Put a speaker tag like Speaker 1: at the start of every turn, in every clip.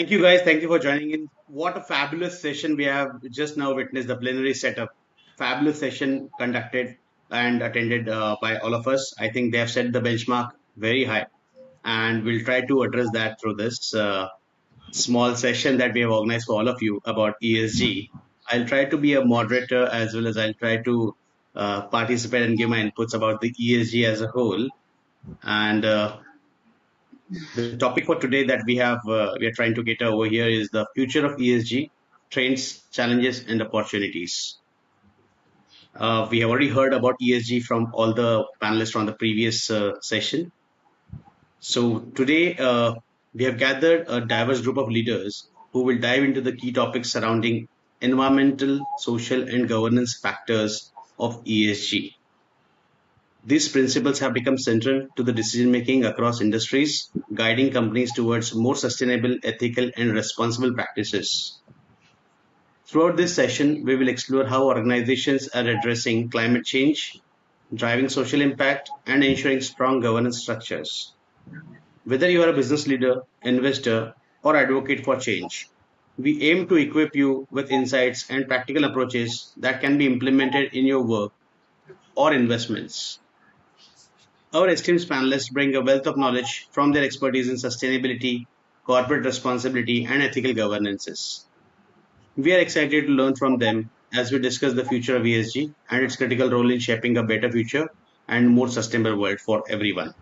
Speaker 1: Thank you, guys. Thank you for joining in. What a fabulous session we have just now witnessed the plenary setup. Fabulous session conducted and attended by all of us. I think they have set the benchmark very high, and we'll try to address that through this small session that we have organized for all of you about ESG. I'll try to be a moderator as well as I'll try to participate and give my inputs about the ESG as a whole. And the topic for today that we are trying to get over here is the future of ESG, trends, challenges, and opportunities. We have already heard about ESG from all the panelists from the previous session. So today we have gathered a diverse group of leaders who will dive into the key topics surrounding environmental, social, and governance factors of ESG. These principles have become central to the decision making across industries, guiding companies towards more sustainable, ethical, and responsible practices. Throughout this session, we will explore how organizations are addressing climate change, driving social impact, and ensuring strong governance structures. Whether you are a business leader, investor, or advocate for change, we aim to equip you with insights and practical approaches that can be implemented in your work or investments. Our esteemed panelists bring a wealth of knowledge from their expertise in sustainability, corporate responsibility, and ethical governances. We are excited to learn from them as we discuss the future of ESG and its critical role in shaping a better future and more sustainable world for everyone.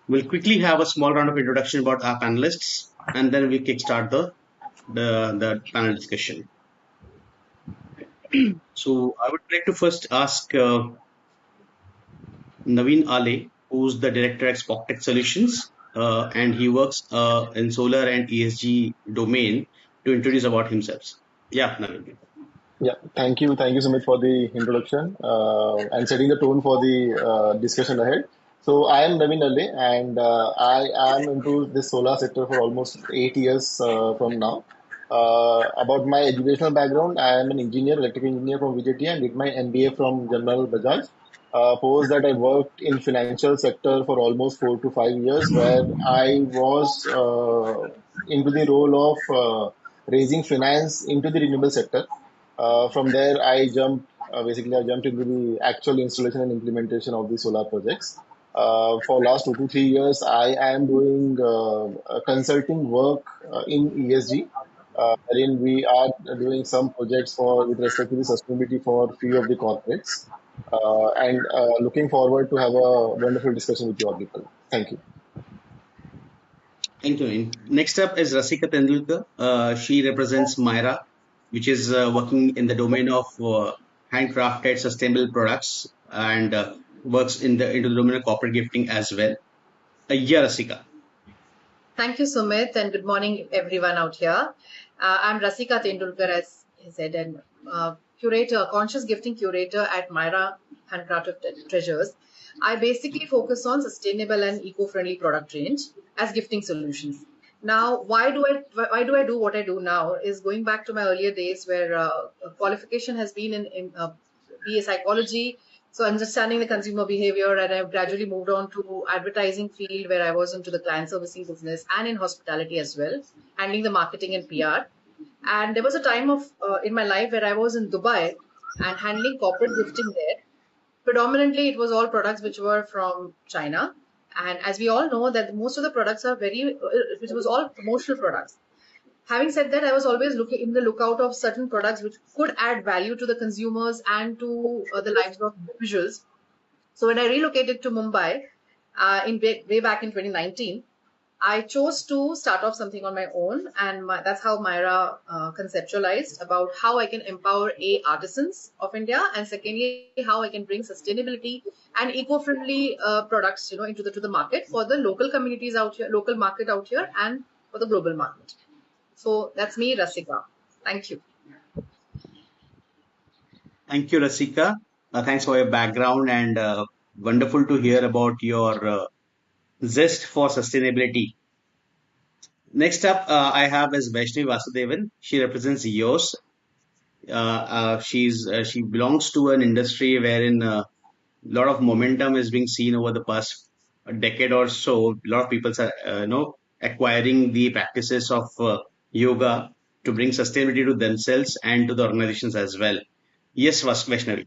Speaker 1: We'll quickly have a small round of introduction about our panelists, and then we'll kickstart the panel discussion. So I would like to first ask Naveen Ale, who's the director at Spoctech Solutions, and he works in solar and ESG domain, to introduce about himself. Yeah, Naveen.
Speaker 2: Yeah, thank you. Thank you so much for the introduction and setting the tone for the discussion ahead. So I am Naveen Alle, and I am into the solar sector for almost 8 years from now. About my educational background, I am an engineer, electrical engineer from VJT, and did my MBA from General Bajaj. Post that, I worked in financial sector for almost 4 to 5 years, where I was into the role of raising finance into the renewable sector. From there, I jumped into the actual installation and implementation of the solar projects. For last 2 to 3 years, I am doing consulting work in ESG, wherein we are doing some projects for with respect to the sustainability for few of the corporates, and looking forward to have a wonderful discussion with you all people. Thank you.
Speaker 1: Thank you, Naveen. Next up is Rasika Tendulkar. She represents Mayra, which is working in the domain of handcrafted sustainable products and works into the domain of corporate gifting as well. Yeah, Rasika.
Speaker 3: Thank you, Sumit, and good morning, everyone out here. I'm Rasika Tendulkar, as he said, and curator, conscious gifting curator at Mayra Handcrafted Treasures. I basically focus on sustainable and eco-friendly product range as gifting solutions. Now, why do I do what I do now? Is going back to my earlier days where qualification has been in BA psychology, so understanding the consumer behavior, and I've gradually moved on to advertising field where I was into the client servicing business and in hospitality as well, handling the marketing and PR. And there was a time of in my life where I was in Dubai and handling corporate gifting there. Predominantly, it was all products which were from China. And as we all know that most of the products are it was all promotional products. Having said that, I was always looking in the lookout of certain products which could add value to the consumers and to the lives of individuals. So when I relocated to Mumbai way back in 2019, I chose to start off something on my own, and that's how Mayra conceptualized about how I can empower artisans of India, and secondly, how I can bring sustainability and eco-friendly products, into the market for the local communities out here, local market out here, and for the global market. So that's me, Rasika. Thank you.
Speaker 1: Thank you, Rasika. Thanks for your background and wonderful to hear about your zest for sustainability. Next up, I have is Vaishnavi Vasudevan. She represents EOS. She belongs to an industry wherein a lot of momentum is being seen over the past decade or so. A lot of people are acquiring the practices of yoga to bring sustainability to themselves and to the organizations as well. Yes, Vaishnavi.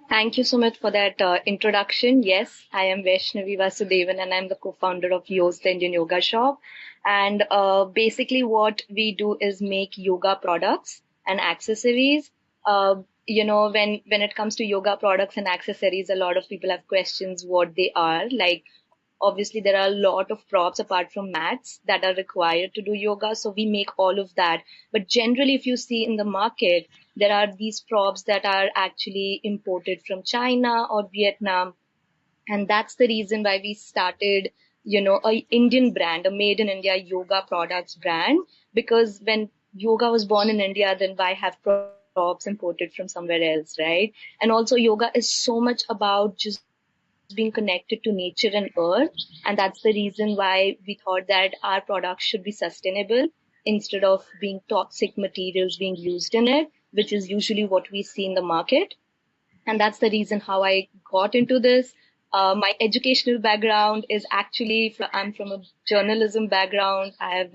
Speaker 4: Thank you so much for that introduction. Yes, I am Vaishnavi Vasudevan and I'm the co-founder of Yo's the Indian Yoga Shop. And basically what we do is make yoga products and accessories. When it comes to yoga products and accessories, a lot of people have questions what they are. Like, obviously, there are a lot of props apart from mats that are required to do yoga. So we make all of that. But generally, if you see in the market, there are these props that are actually imported from China or Vietnam. And that's the reason why we started, a Indian brand, a made in India yoga products brand. Because when yoga was born in India, then why have props imported from somewhere else, right? And also yoga is so much about just being connected to nature and earth. And that's the reason why we thought that our products should be sustainable instead of being toxic materials being used in it, which is usually what we see in the market. And that's the reason how I got into this. My educational background is actually, I'm from a journalism background. I have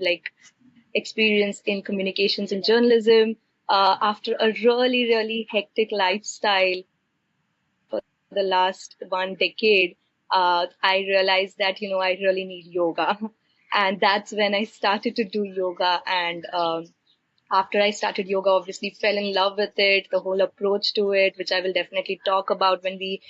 Speaker 4: experience in communications and journalism. After a really, really hectic lifestyle for the last 1 decade, I realized that, I really need yoga. And that's when I started to do yoga. And after I started yoga, obviously fell in love with it, the whole approach to it, which I will definitely talk about when we,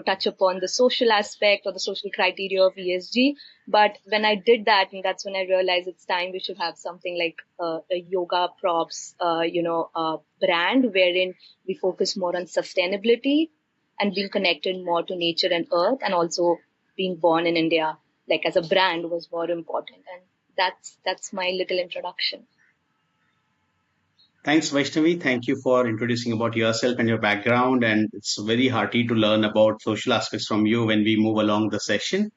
Speaker 4: touch upon the social aspect or the social criteria of ESG. But when I did that, and that's when I realized it's time we should have something like a yoga props, brand wherein we focus more on sustainability and being connected more to nature and earth, and also being born in India, like as a brand was more important. And that's my little introduction.
Speaker 1: Thanks, Vaishnavi. Thank you for introducing about yourself and your background. And it's very hearty to learn about social aspects from you when we move along the session.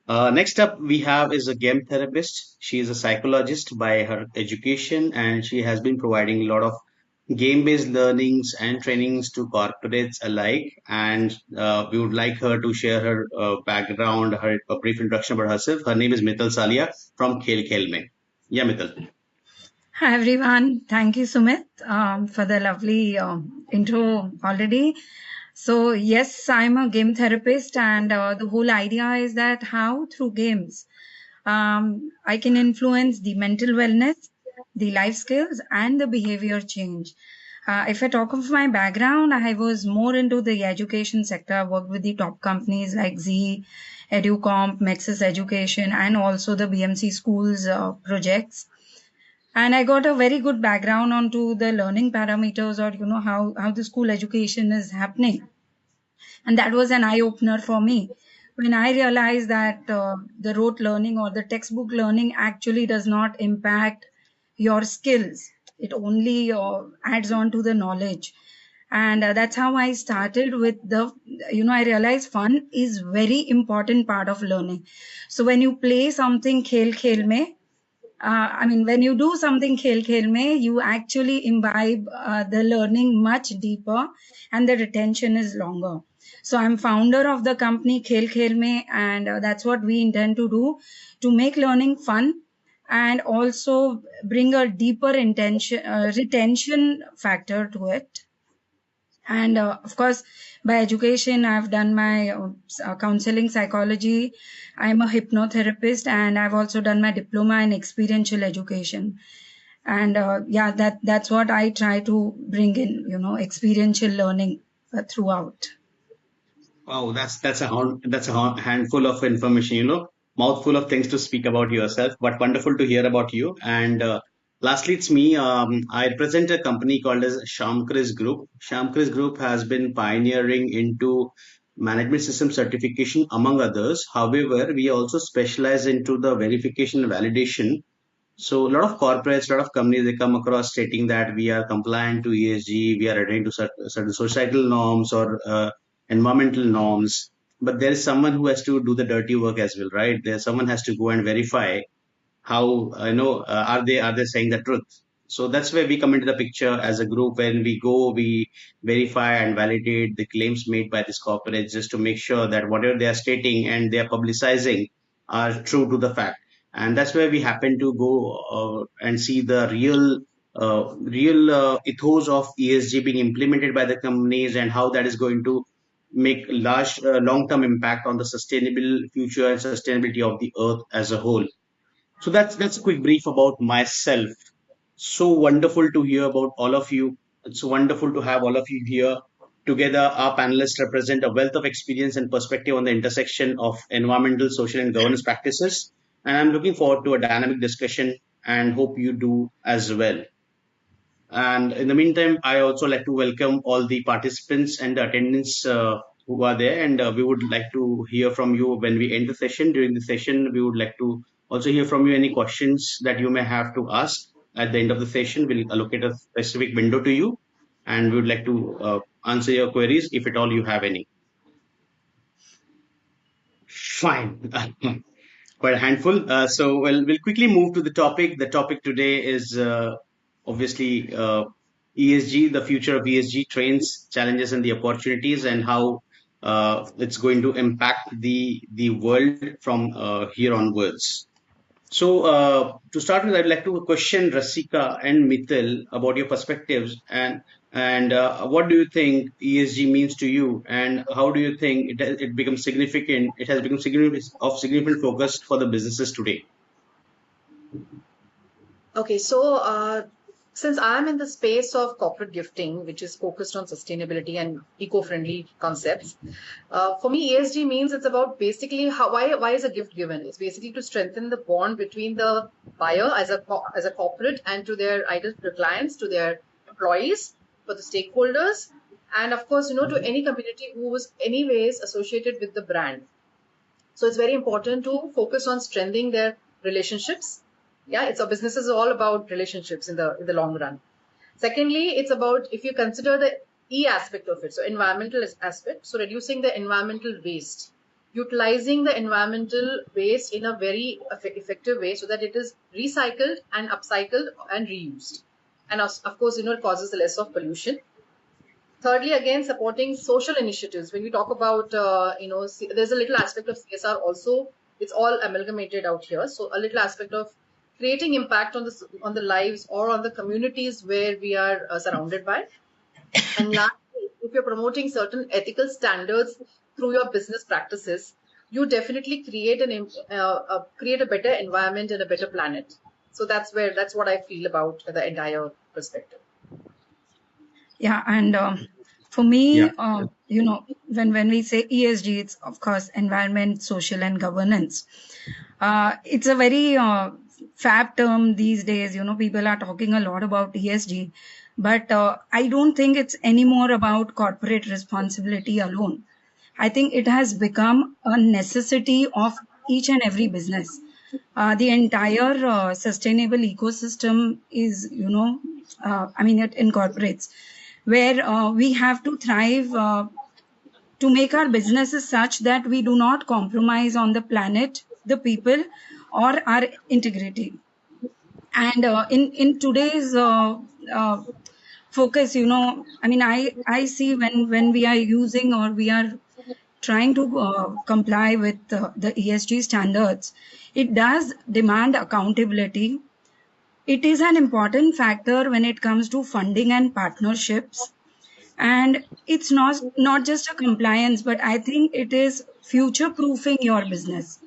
Speaker 1: Next up, we have is a game therapist. She is a psychologist by her education, and she has been providing a lot of game-based learnings and trainings to corporates alike. And we would like her to share her background, her a brief introduction about herself. Her name is Mital Salia from Khel Khel Mein. Yeah, Mital.
Speaker 5: Hi everyone. Thank you, Sumit, for the lovely intro already. So yes, I'm a game therapist, and the whole idea is that how through games I can influence the mental wellness, the life skills, and the behavior change. If I talk of my background, I was more into the education sector. I worked with the top companies like Z, EduComp, Maxis Education, and also the BMC schools projects. And I got a very good background onto the learning parameters, or how the school education is happening. And that was an eye opener for me when I realized that the rote learning or the textbook learning actually does not impact your skills. It only adds on to the knowledge. And that's how I started with I realized fun is very important part of learning. So when you play something khel khel mein, when you do something khel khel mein, you actually imbibe the learning much deeper, and the retention is longer. So I'm founder of the company Khel Khel Mein, and that's what we intend to do, to make learning fun and also bring a deeper retention factor to it. And of course, by education, I've done my counseling psychology. I'm a hypnotherapist, and I've also done my diploma in experiential education. And that's what I try to bring in, experiential learning throughout.
Speaker 1: Wow, that's a handful of information, mouthful of things to speak about yourself, but wonderful to hear about you. And lastly, it's me. I represent a company called as Shamkris Group. Shamkris Group has been pioneering into management system certification, among others. However, we also specialize into the verification and validation. So a lot of corporates, a lot of companies, they come across stating that we are compliant to ESG, we are adhering to certain societal norms or environmental norms. But there is someone who has to do the dirty work as well, right? There's someone has to go and verify how are they saying the truth. So that's where we come into the picture as a group. When we go, we verify and validate the claims made by these corporates just to make sure that whatever they are stating and they are publicizing are true to the fact. And that's where we happen to go and see the real ethos of ESG being implemented by the companies, and how that is going to make large long-term impact on the sustainable future and sustainability of the earth as a whole. So that's a quick brief about myself. So wonderful to hear about all of you. It's wonderful to have all of you here together. Our panelists represent a wealth of experience and perspective on the intersection of environmental, social, and governance practices. And I'm looking forward to a dynamic discussion and hope you do as well. And in the meantime, I also like to welcome all the participants and the attendants who are there. And we would like to hear from you when we end the session. During the session, we would like to also hear from you any questions that you may have to ask. At the end of the session, we'll allocate a specific window to you, and we would like to answer your queries if at all you have any. Fine. Quite a handful. So we'll quickly move to the topic. The topic today is obviously ESG, the future of ESG trends, challenges, and the opportunities, and how it's going to impact the world from here onwards. So to start with, I'd like to question Rasika and Mithil about your perspectives, and what do you think ESG means to you, and how do you think it becomes significant? It has become significant focus for the businesses today.
Speaker 3: Okay, so since I'm in the space of corporate gifting, which is focused on sustainability and eco-friendly concepts, for me, ESG means it's about basically why is a gift given? It's basically to strengthen the bond between the buyer as a corporate and to their either to clients, to their employees, for the stakeholders, and of course, to any community who is anyways associated with the brand. So it's very important to focus on strengthening their relationships. Yeah, it's a business is all about relationships in the long run. Secondly, it's about if you consider the E aspect of it, so environmental aspect, so reducing the environmental waste, utilizing the environmental waste in a very effective way so that it is recycled and upcycled and reused. And of course, it causes less of pollution. Thirdly, again, supporting social initiatives. When we talk about, there's a little aspect of CSR also. It's all amalgamated out here. So a little aspect of creating impact on the lives or on the communities where we are surrounded by. And lastly, if you're promoting certain ethical standards through your business practices, you definitely create a better environment and a better planet. So that's what I feel about the entire perspective.
Speaker 5: Yeah, and for me, when we say ESG, it's of course environment, social, and governance. It's a very fab term these days. People are talking a lot about ESG, but I don't think it's anymore about corporate responsibility alone. I think it has become a necessity of each and every business. The entire sustainable ecosystem is, it incorporates where we have to thrive to make our businesses such that we do not compromise on the planet, the people, or our integrity. And in today's focus, I see when we are using or we are trying to comply with the ESG standards, it does demand accountability. It is an important factor when it comes to funding and partnerships. And it's not just a compliance, but I think it is future proofing your business.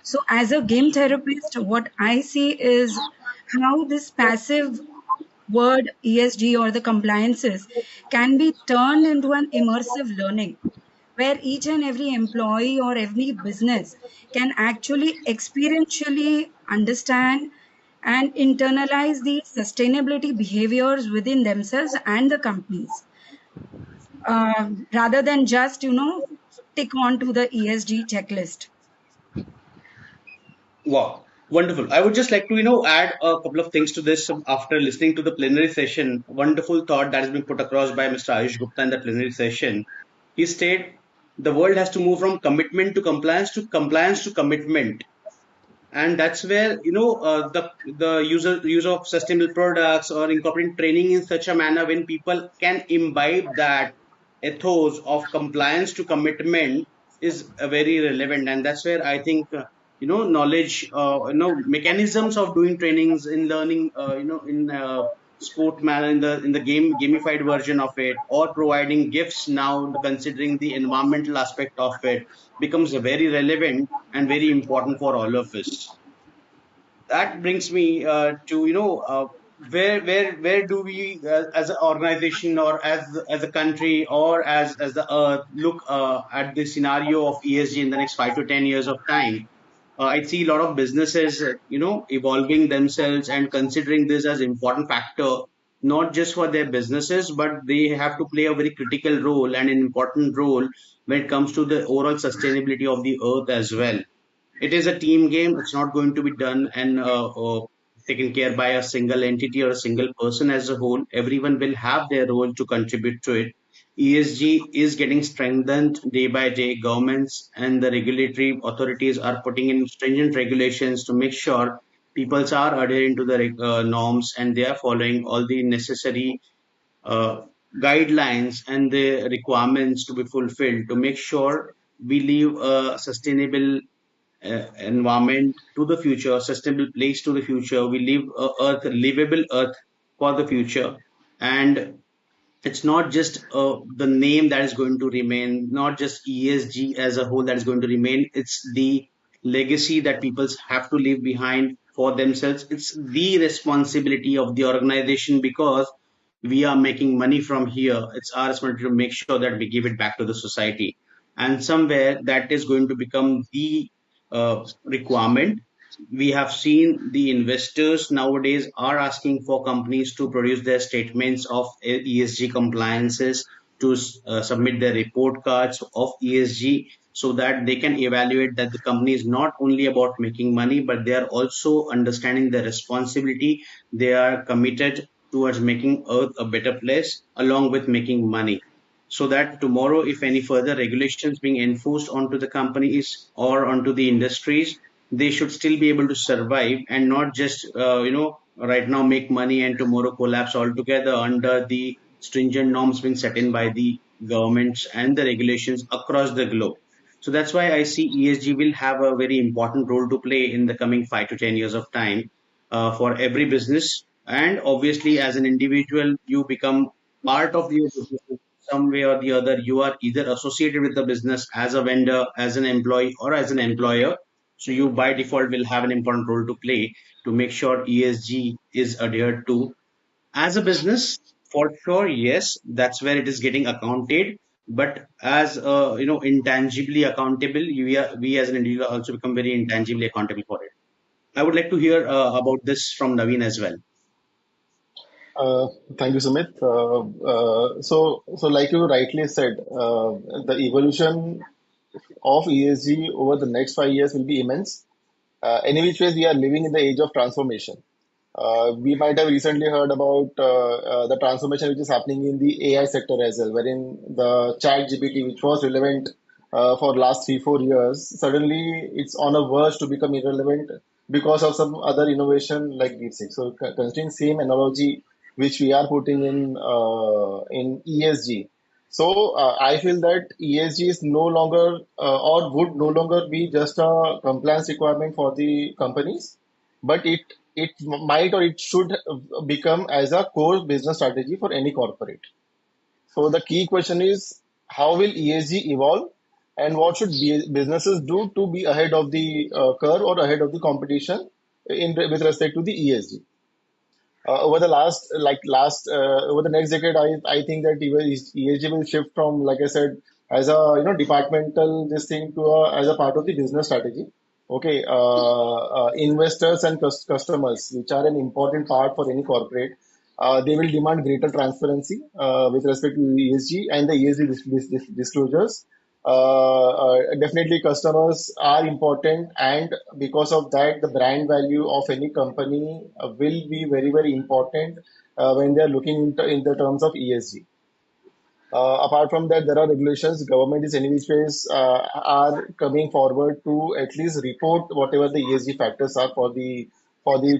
Speaker 5: So as a game therapist, what I see is how this passive word ESG or the compliances can be turned into an immersive learning where each and every employee or every business can actually experientially understand and internalize the sustainability behaviors within themselves and the companies, rather than just, tick on to the ESG checklist.
Speaker 1: Wow, wonderful. I would just like to, add a couple of things to this after listening to the plenary session. Wonderful thought that has been put across by Mr. Ayush Gupta in the plenary session. He stated the world has to move from commitment to compliance to commitment. And that's where the use of sustainable products or incorporating training in such a manner when people can imbibe that ethos of compliance to commitment is very relevant. And that's where I think knowledge, mechanisms of doing trainings in learning, in sport manner, in the gamified version of it, or providing gifts now, considering the environmental aspect of it, becomes very relevant and very important for all of us. That brings me to where do we, as an organization, or as a country, or as the earth, look at the scenario of ESG in the next 5 to 10 years of time. I see a lot of businesses, evolving themselves and considering this as important factor, not just for their businesses, but they have to play a very critical role and an important role when it comes to the overall sustainability of the earth as well. It is a team game. It's not going to be done and taken care by a single entity or a single person. As a whole, everyone will have their role to contribute to it. ESG is getting strengthened day by day. Governments and the regulatory authorities are putting in stringent regulations to make sure people are adhering to the norms, and they are following all the necessary uh, guidelines and the requirements to be fulfilled to make sure we live a sustainable environment to the future, sustainable place to the future. We live a earth, livable earth for the future. And it's not just the name that is going to remain, not just ESG as a whole that is going to remain. It's the legacy that people have to leave behind for themselves. It's the responsibility of the organization, because we are making money from here. It's our responsibility to make sure that we give it back to the society. And somewhere that is going to become the requirement. We have seen the investors nowadays are asking for companies to produce their statements of ESG compliances, to submit their report cards of ESG, so that they can evaluate that the company is not only about making money, but they are also understanding the responsibility. They are committed towards making earth a better place along with making money, so that tomorrow, if any further regulations being enforced onto the companies or onto the industries, they should still be able to survive and not just right now make money and tomorrow collapse altogether under the stringent norms being set in by the governments and the regulations across the globe. So that's why I see ESG will have a very important role to play in the coming 5 to 10 years of time, for every business. And obviously, as an individual, you become part of your business some way or the other. You are either associated with the business as a vendor, as an employee, or as an employer. So you by default will have an important role to play to make sure ESG is adhered to. As a business, for sure, yes, that's where it is getting accounted. But as intangibly accountable, we as an individual also become very intangibly accountable for it. I would like to hear about this from Naveen as well.
Speaker 2: Uh, Thank you, Sumit. So like you rightly said, the evolution of ESG over the next 5 years will be immense. Any which ways, we are living in the age of transformation. We might have recently heard about the transformation which is happening in the AI sector as well, wherein the chat GPT, which was relevant for last 3 4 years, suddenly it's on a verge to become irrelevant because of some other innovation like DeepSeek. So considering same analogy which we are putting in ESG, so I feel that ESG is no longer or would no longer be just a compliance requirement for the companies, but it might or it should become as a core business strategy for any corporate. So the key question is, how will ESG evolve, and what should businesses do to be ahead of the curve or ahead of the competition in with respect to the ESG? Over the over the next decade, I think that ESG will shift from, like I said, as a departmental this thing to as a part of the business strategy. Okay, investors and customers, which are an important part for any corporate, they will demand greater transparency with respect to ESG and the ESG disclosures. Definitely, customers are important, and because of that, the brand value of any company will be very, very important when they are looking in the terms of ESG. Apart from that, there are regulations. Government is anyways are coming forward to at least report whatever the ESG factors are for the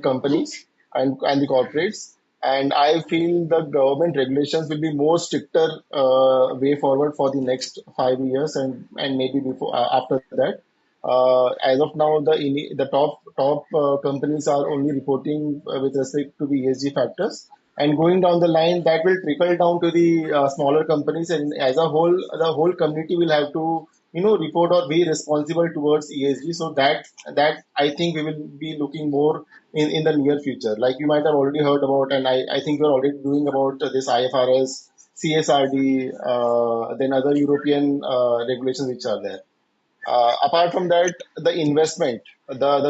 Speaker 2: companies and the corporates. And I feel the government regulations will be more stricter way forward for the next 5 years and maybe before after that. As of now, the top companies are only reporting with respect to the ESG factors, and going down the line, that will trickle down to the smaller companies, and as a whole, the whole community will have to report or be responsible towards ESG. So that I think we will be looking more in the near future. Like you might have already heard about, and I think we're already doing about this IFRS, CSRD, then other European regulations which are there. Apart from that, the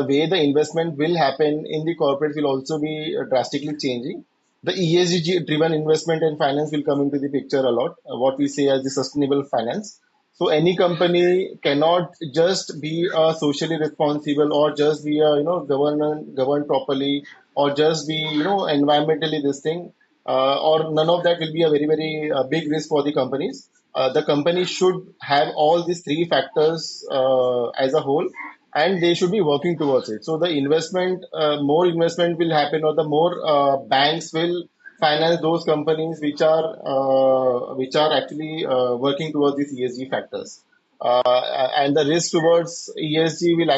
Speaker 2: way the investment will happen in the corporate will also be drastically changing. The ESG driven investment and finance will come into the picture a lot. What we say as the sustainable finance. So any company cannot just be socially responsible or just be governed properly or just be environmentally this thing or none of that will be a very big risk for the companies. The company should have all these three factors as a whole, and they should be working towards it. So the more investment will happen, or the more banks will finance those companies which are actually working towards these ESG factors. And the risk towards ESG will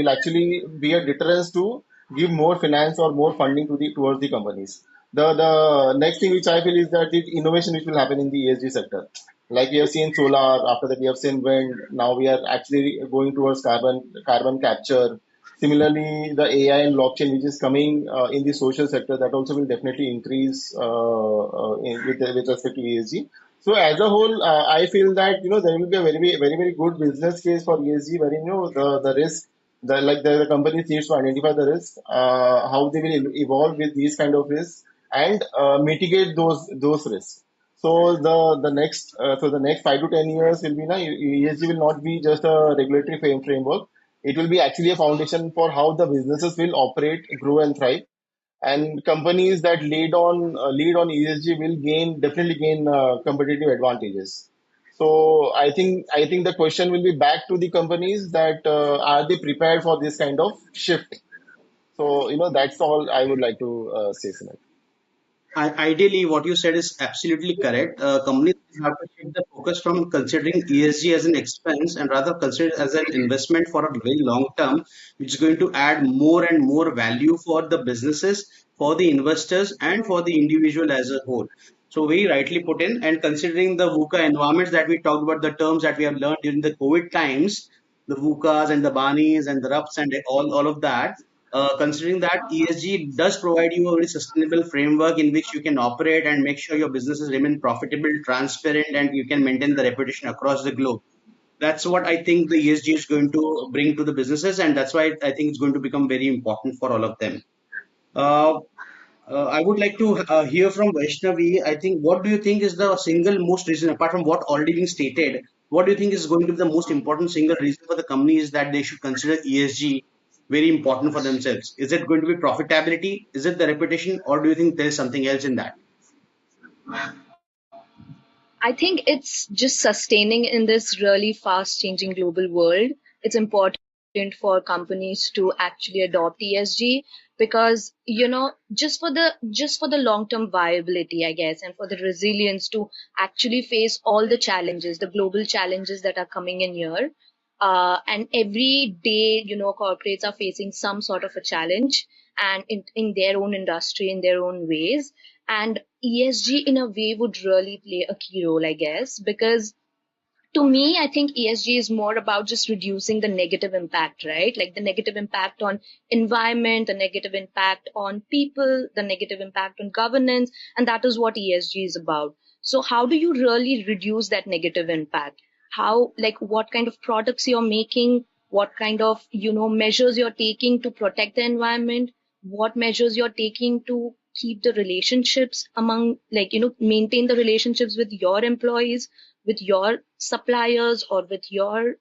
Speaker 2: actually be a deterrence to give more finance or more funding towards the companies. The next thing which I feel is that the innovation which will happen in the ESG sector. Like we have seen solar, after that we have seen wind. Now we are actually going towards carbon capture. Similarly, the AI and blockchain which is coming in the social sector, that also will definitely increase with respect to ESG. So as a whole, I feel that there will be a very good business case for ESG, wherein the risk, the companies needs to identify the risk, how they will evolve with these kind of risks, and mitigate those risks. So the next 5 to 10 years will be ESG will not be just a regulatory framework. It will be actually a foundation for how the businesses will operate, grow, and thrive. And companies that lead on ESG will definitely gain competitive advantages. So I think the question will be back to the companies that are they prepared for this kind of shift. So that's all I would like to say, Sumit.
Speaker 1: Ideally, what you said is absolutely correct. Companies have to shift the focus from considering ESG as an expense and rather consider it as an investment for a very long term, which is going to add more and more value for the businesses, for the investors, and for the individual as a whole. So, very rightly put in, and considering the VUCA environments that we talked about, the terms that we have learned during the COVID times, the VUCAs and the BANIs and the RUPs and all of that, considering that ESG does provide you a very sustainable framework in which you can operate and make sure your businesses remain profitable, transparent, and you can maintain the reputation across the globe. That's what I think the ESG is going to bring to the businesses, and that's why I think it's going to become very important for all of them. Uh, I would like to hear from Vaishnavi. I think, what do you think is the single most reason, apart from what already being stated, what do you think is going to be the most important single reason for the companies that they should consider ESG very important for themselves? Is it going to be profitability? Is it the reputation? Or do you think there is something else in that?
Speaker 4: I think it's just sustaining in this really fast changing global world. It's important for companies to actually adopt ESG because, just for the long term viability, I guess, and for the resilience to actually face all the challenges, the global challenges that are coming in here. And every day, corporates are facing some sort of a challenge and in their own industry, in their own ways. And ESG in a way would really play a key role, I guess, because to me, I think ESG is more about just reducing the negative impact, right? Like the negative impact on environment, the negative impact on people, the negative impact on governance. And that is what ESG is about. So how do you really reduce that negative impact? How, like what kind of products you're making, what kind of, measures you're taking to protect the environment, what measures you're taking to keep the relationships among, maintain the relationships with your employees, with your suppliers, or with your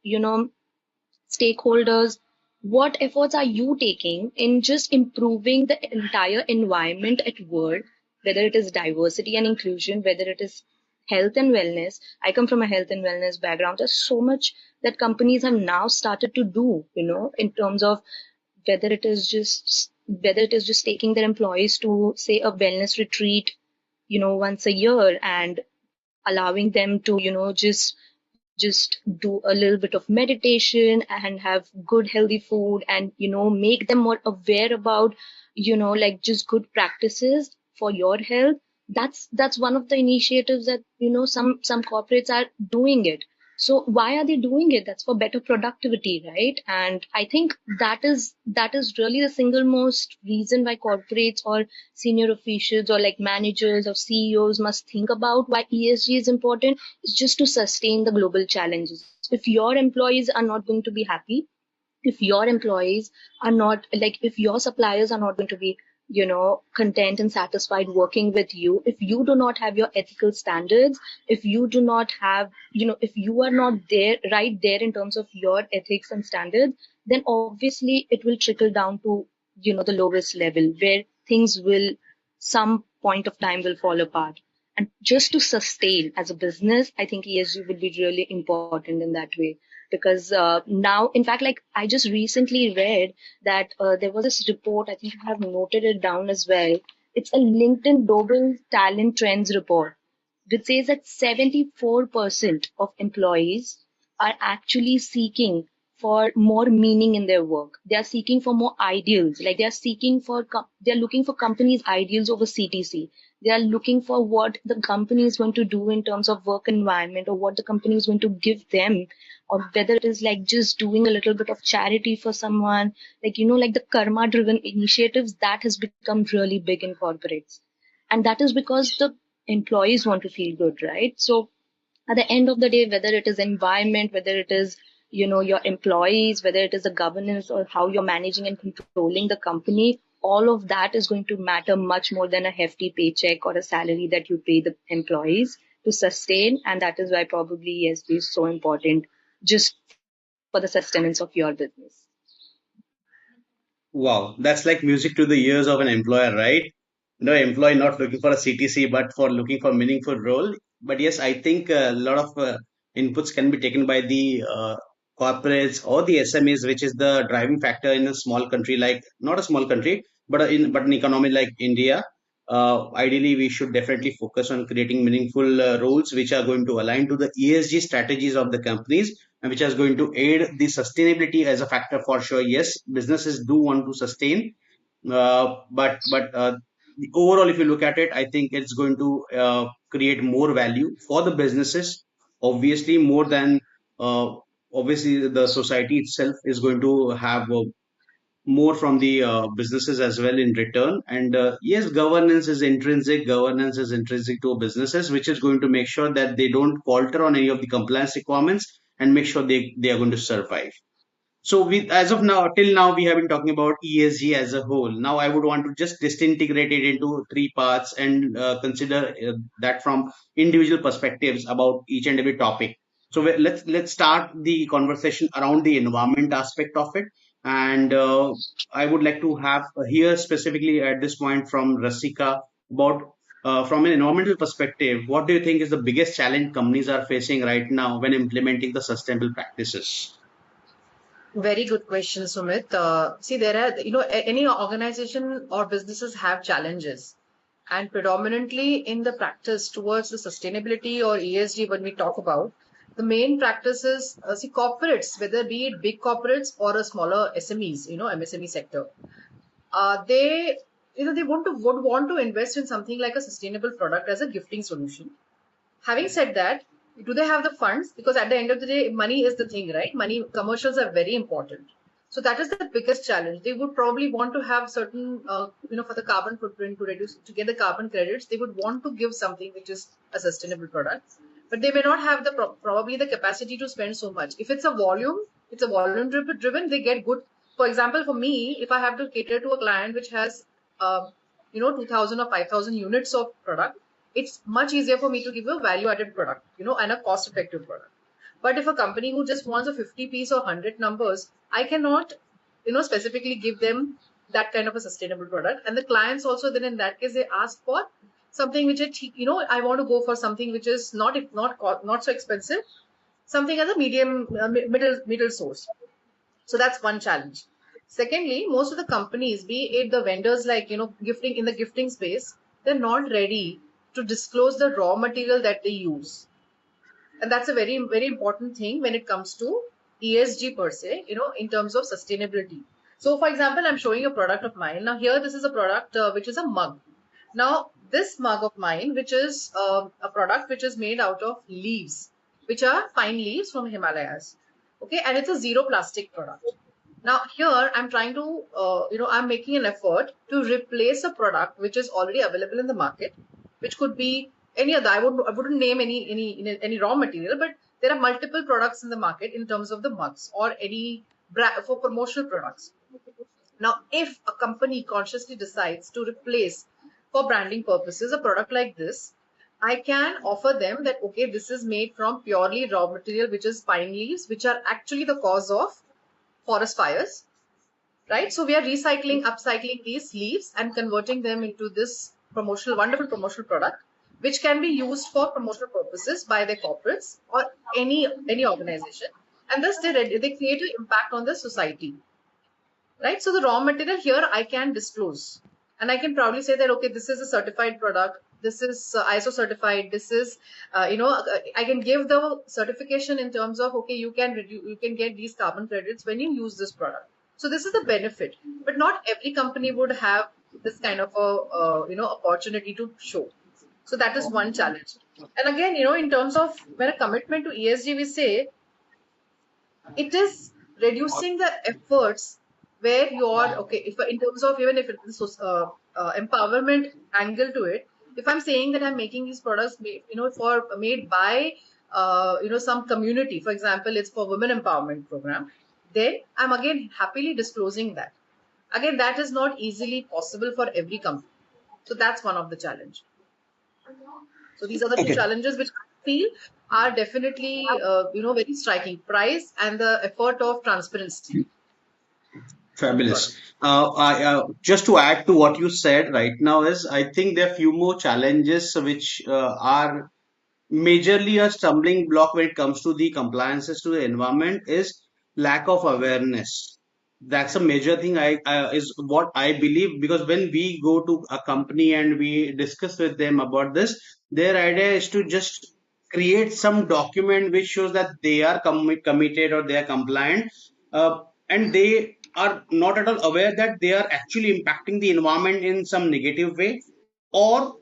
Speaker 4: stakeholders. What efforts are you taking in just improving the entire environment at work, whether it is diversity and inclusion, whether it is health and wellness? I come from a health and wellness background. There's so much that companies have now started to do, in terms of whether it is just whether it is just taking their employees to, say, a wellness retreat once a year, and allowing them to just just do a little bit of meditation and have good healthy food, and make them more aware about like just good practices for your health. That's one of the initiatives that some corporates are doing it. So why are they doing it? That's for better productivity, right? And I think that is really the single most reason why corporates or senior officials or like managers or CEOs must think about why ESG is important. Is just to sustain the global challenges. If your employees are not going to be happy, if your employees are not like, if your suppliers are not going to be content and satisfied working with you, if you do not have your ethical standards, if you do not have if you are not there right there in terms of your ethics and standards, then obviously it will trickle down to the lowest level, where things will some point of time will fall apart. And just to sustain as a business, I think ESG will be really important in that way. Because now, in fact, like I just recently read that there was this report, I think I have noted it down as well. It's a LinkedIn Global Talent Trends report, which says that 74% of employees are actually seeking for more meaning in their work. They are seeking for more ideals. Like they are looking for companies' ideals over CTC. They are looking for what the company is going to do in terms of work environment, or what the company is going to give them, or whether it is like just doing a little bit of charity for someone, like like the karma driven initiatives that has become really big in corporates. And that is because the employees want to feel good, right? So at the end of the day, whether it is environment, whether it is your employees, whether it is the governance or how you're managing and controlling the company, all of that is going to matter much more than a hefty paycheck or a salary that you pay the employees to sustain. And that is why probably ESG is so important, just for the sustenance of your business.
Speaker 1: Wow, that's like music to the ears of an employer, right? No employee not looking for a CTC, but for looking for meaningful role. But yes, I think a lot of inputs can be taken by the corporates or the SMEs, which is the driving factor in a small country like, not a small country, but an economy like India. Ideally, we should definitely focus on creating meaningful roles which are going to align to the ESG strategies of the companies, and which is going to aid the sustainability as a factor for sure. Yes, businesses do want to sustain, but overall, if you look at it, I think it's going to create more value for the businesses. Obviously, more than obviously the society itself is going to have more from the businesses as well in return. And yes, governance is intrinsic to businesses, which is going to make sure that they don't falter on any of the compliance requirements, and make sure they are going to survive. So we, as of now, till now, we have been talking about ESG as a whole. Now, I would want to just disintegrate it into three parts and consider that from individual perspectives about each and every topic. So let's start the conversation around the environment aspect of it. And I would like to have here specifically at this point from Rasika about, from an environmental perspective, what do you think is the biggest challenge companies are facing right now when implementing the sustainable practices?
Speaker 3: Very good question, Sumit. See, there are, any organization or businesses have challenges. And predominantly in the practice towards the sustainability or ESG, when we talk about, the main practices, see, corporates, whether be it big corporates or a smaller SMEs, MSME sector, they, they would want to invest in something like a sustainable product as a gifting solution. Having said that, do they have the funds? Because at the end of the day, money is the thing, right? Money, commercials are very important. So that is the biggest challenge. They would probably want to have certain, for the carbon footprint to reduce, to get the carbon credits, they would want to give something which is a sustainable product, but they may not have the probably the capacity to spend so much. If it's a volume, driven, they get good. For example, for me, if I have to cater to a client which has, 2000 or 5000 units of product, it's much easier for me to give a value added product, and a cost effective product. But if a company who just wants a 50 piece or 100 numbers, I cannot, specifically give them that kind of a sustainable product. And the clients also, then in that case, they ask for something which is, I want to go for something which is not so expensive, something as a medium, middle source. So that's one challenge. Secondly, most of the companies, be it the vendors like, gifting in the gifting space, they're not ready to disclose the raw material that they use. And that's a very, very important thing when it comes to ESG per se, in terms of sustainability. So, for example, I'm showing a product of mine. Now, here, this is a product which is a mug. Now, this mug of mine, which is a product which is made out of leaves, which are fine leaves from Himalayas. Okay, and it's a zero plastic product. Now, here I'm trying to, I'm making an effort to replace a product which is already available in the market, which could be any other. I wouldn't name any raw material, but there are multiple products in the market in terms of the mugs or any brand for promotional products. Now, if a company consciously decides to replace for branding purposes a product like this, I can offer them that, okay, this is made from purely raw material, which is pine leaves, which are actually the cause of forest fires, right? So we are recycling, upcycling these leaves and converting them into this wonderful promotional product, which can be used for promotional purposes by their corporates or any organization. And thus they create an impact on the society, right? So the raw material here I can disclose, and I can proudly say that, okay, this is a certified product. This is ISO certified. This is, I can give the certification in terms of, okay, you can get these carbon credits when you use this product. So this is the benefit, but not every company would have this kind of a, opportunity to show. So that is one challenge. And again, in terms of when a commitment to ESG, we say it is reducing the efforts where you are, okay, if in terms of even if it's empowerment angle to it, if I'm saying that I'm making these products made by some community, for example, it's for women empowerment program, then I'm again happily disclosing that. Again, that is not easily possible for every company. So that's one of the challenge. So these are the two challenges which I feel are definitely, very striking. Price and the effort of transparency.
Speaker 1: Fabulous. Just to add to what you said right now is, I think there are few more challenges which are majorly a stumbling block when it comes to the compliances to the environment is lack of awareness. That's a major thing is what I believe, because when we go to a company and we discuss with them about this, their idea is to just create some document which shows that they are committed or they are compliant, and they are not at all aware that they are actually impacting the environment in some negative way, or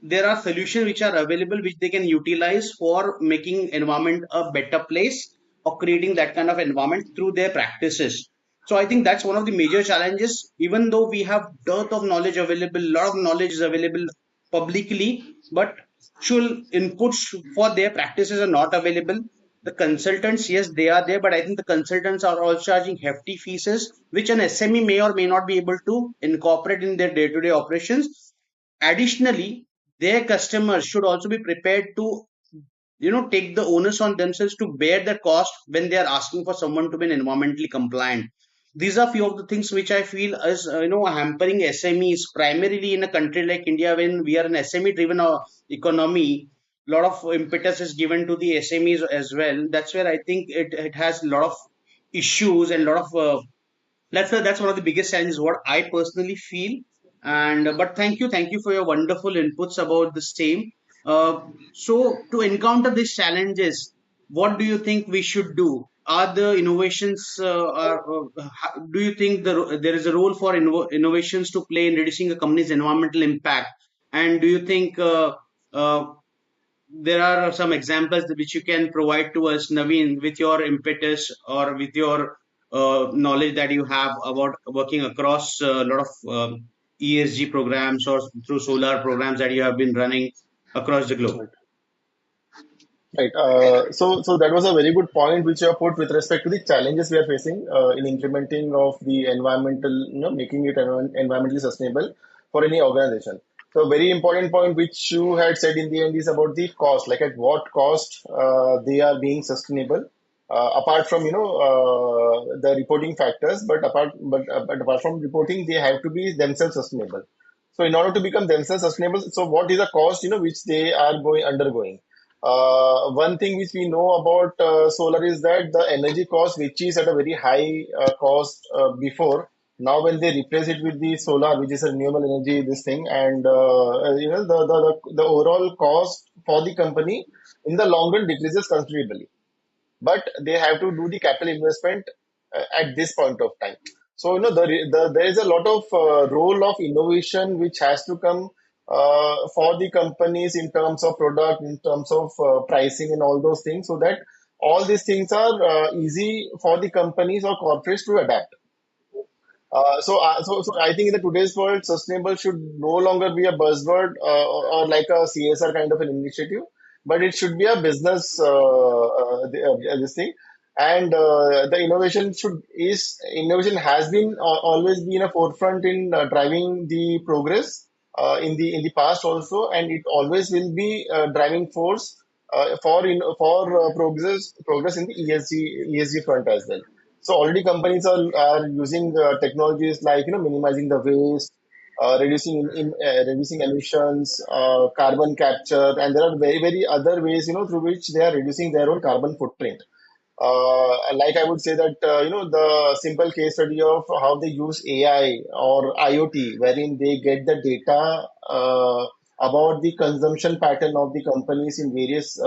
Speaker 1: there are solutions which are available which they can utilize for making environment a better place or creating that kind of environment through their practices. So I think that's one of the major challenges. Even though we have dearth of knowledge available, a lot of knowledge is available publicly, but actual inputs for their practices are not available. The consultants, yes, they are there, but I think the consultants are also charging hefty fees, which an SME may or may not be able to incorporate in their day-to-day operations. Additionally, their customers should also be prepared to take the onus on themselves to bear the cost when they are asking for someone to be environmentally compliant. These are few of the things which I feel is hampering SMEs, primarily in a country like India when we are an SME driven economy. A lot of impetus is given to the SMEs as well. That's where I think it has a lot of issues and a lot of that's one of the biggest challenges what I personally feel. And but thank you for your wonderful inputs about the same. So to encounter these challenges, what do you think we should do? Are the innovations? Do you think there is a role for innovations to play in reducing a company's environmental impact? And do you think there are some examples which you can provide to us, Naveen, with your impetus or with your knowledge that you have about working across a lot of ESG programs or through solar programs that you have been running across the globe.
Speaker 2: Right. Right. So that was a very good point which you have put with respect to the challenges we are facing in implementing of the environmental, making it environmentally sustainable for any organization. So a very important point which you had said in the end is about the cost, like at what cost they are being sustainable. Apart from the reporting factors, but apart from reporting, they have to be themselves sustainable. So in order to become themselves sustainable, so what is the cost which they are going undergoing? One thing which we know about solar is that the energy cost, which is at a very high cost before, now when they replace it with the solar, which is a renewable energy, this thing, and the overall cost for the company in the long run decreases considerably, but they have to do the capital investment at this point of time. So, there is a lot of role of innovation which has to come for the companies in terms of product, in terms of pricing and all those things, so that all these things are easy for the companies or corporates to adapt. So I think in the today's world, sustainable should no longer be a buzzword or like a CSR kind of an initiative, but it should be a business this thing. And the innovation has been always been a forefront in driving the progress in the past also, and it always will be a driving force for progress in the ESG front as well. So already companies are using technologies like minimizing the waste, reducing emissions, carbon capture, and there are very other ways through which they are reducing their own carbon footprint. Like I would say that the simple case study of how they use AI or IoT, wherein they get the data about the consumption pattern of the companies in various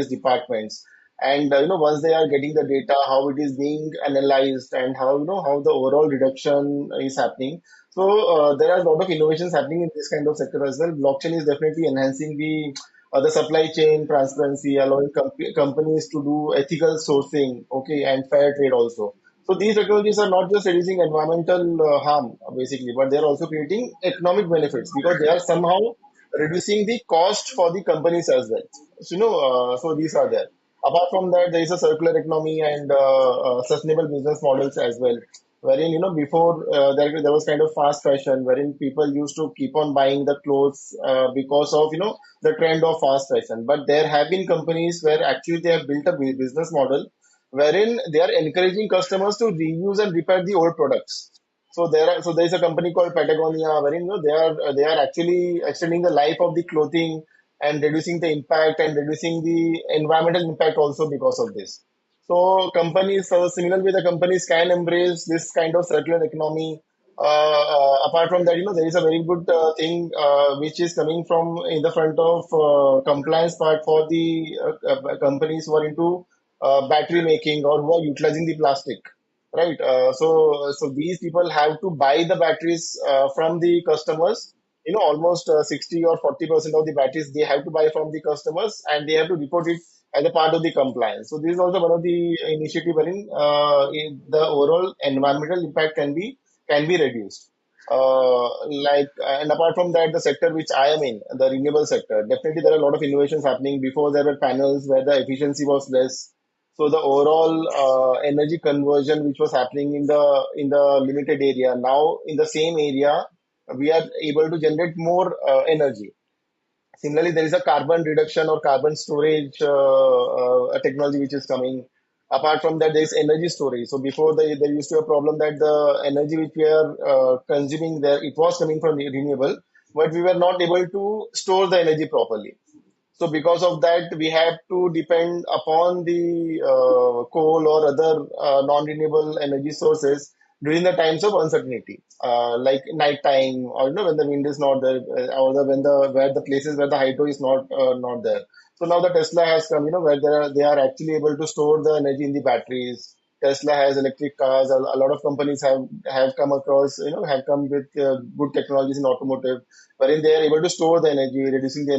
Speaker 2: departments, and once they are getting the data, how it is being analyzed and how the overall reduction is happening. So there are a lot of innovations happening in this kind of sector as well. Blockchain is definitely enhancing the supply chain transparency, allowing companies to do ethical sourcing, okay, and fair trade also. So these technologies are not just reducing environmental harm, basically, but they are also creating economic benefits because they are somehow reducing the cost for the companies as well. So, so these are there. Apart from that, there is a circular economy and sustainable business models as well, wherein before there was kind of fast fashion, wherein people used to keep on buying the clothes because of the trend of fast fashion. But there have been companies where actually they have built a business model wherein they are encouraging customers to reuse and repair the old products. So there is a company called Patagonia wherein they are actually extending the life of the clothing and reducing the impact and reducing the environmental impact also because of this. So companies, similarly, the companies can embrace this kind of circular economy. Apart from that, there is a very good thing which is coming from in the front of compliance part for the companies who are into battery making or who are utilizing the plastic, right? So these people have to buy the batteries from the customers. Almost 60 or 40% of the batteries they have to buy from the customers, and they have to report it as a part of the compliance. So this is also one of the initiative wherein the overall environmental impact can be reduced. And apart from that, the sector which I am in, the renewable sector, definitely there are a lot of innovations happening. Before there were panels where the efficiency was less, so the overall energy conversion which was happening in the limited area, now in the same area we are able to generate more energy. Similarly, there is a carbon reduction or carbon storage technology which is coming. Apart from that, there is energy storage. So before there used to be a problem that the energy which we are consuming there, it was coming from renewable, but we were not able to store the energy properly. So because of that, we have to depend upon the coal or other non-renewable energy sources during the times of uncertainty, like night time, or when the wind is not there, or when the where the places where the hydro is not there. So now the Tesla has come, where they are actually able to store the energy in the batteries. Tesla has electric cars. A lot of companies have come across, have come with good technologies in automotive, wherein they are able to store the energy, reducing the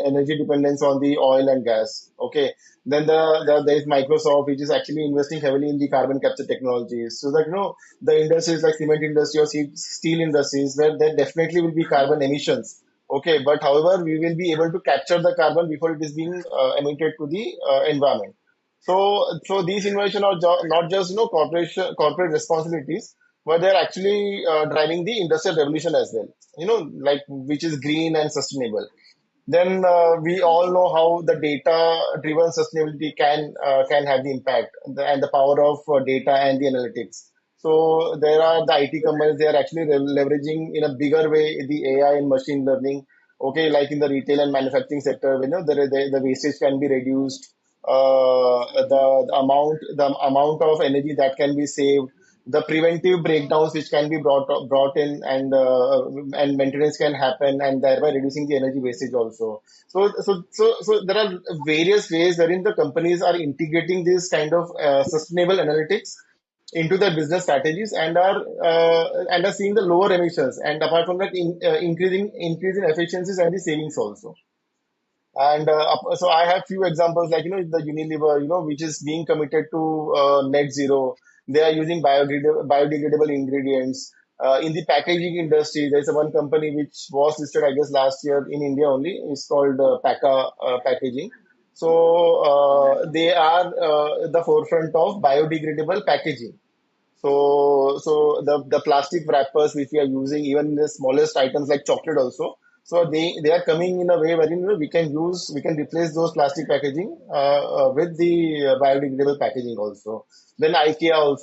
Speaker 2: energy dependence on the oil and gas. Okay. Then there is Microsoft, which is actually investing heavily in the carbon capture technologies. So that the industries like cement industry or steel industries, where there definitely will be carbon emissions. Okay, but however, we will be able to capture the carbon before it is being emitted to the environment. So these innovations are not just corporate responsibilities, but they're actually driving the industrial revolution as well. Like which is green and sustainable. Then we all know how the data-driven sustainability can have the impact and the power of data and the analytics. So there are the IT companies, they are actually leveraging in a bigger way the AI and machine learning. Okay, like in the retail and manufacturing sector, the wastage can be reduced, the amount of energy that can be saved. the preventive breakdowns which can be brought in, and maintenance can happen, and thereby reducing the energy wastage also. So there are various ways wherein the companies are integrating this kind of sustainable analytics into their business strategies, and are seeing the lower emissions, and apart from that, increasing efficiencies and the savings also. And so I have few examples, like the Unilever, which is being committed to net zero. They are using biodegradable ingredients. In the packaging industry, there's a one company which was listed, I guess, last year in India only. It's called Paka Packaging. So they are the forefront of biodegradable packaging. So the plastic wrappers which we are using, even in the smallest items like chocolate also. So they are coming in a way wherein we can replace those plastic packaging with the biodegradable packaging also. Then IKEA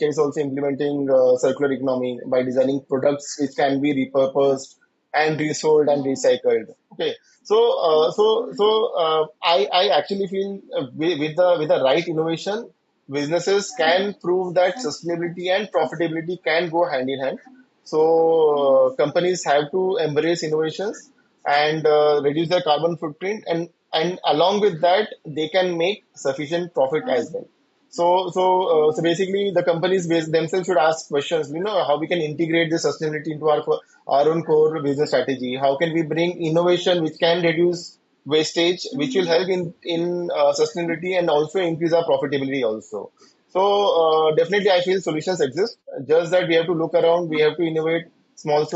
Speaker 2: is also implementing circular economy by designing products which can be repurposed and resold and recycled. Okay. I actually feel with the right innovation, businesses can prove that sustainability and profitability can go hand in hand. So companies have to embrace innovations and reduce their carbon footprint, and along with that, they can make sufficient profit as well. So basically, the companies themselves should ask questions. How we can integrate this sustainability into our own core business strategy. How can we bring innovation which can reduce wastage, which will help in sustainability and also increase our profitability also. So definitely, I feel solutions exist. Just that we have to look around. We have to innovate. Small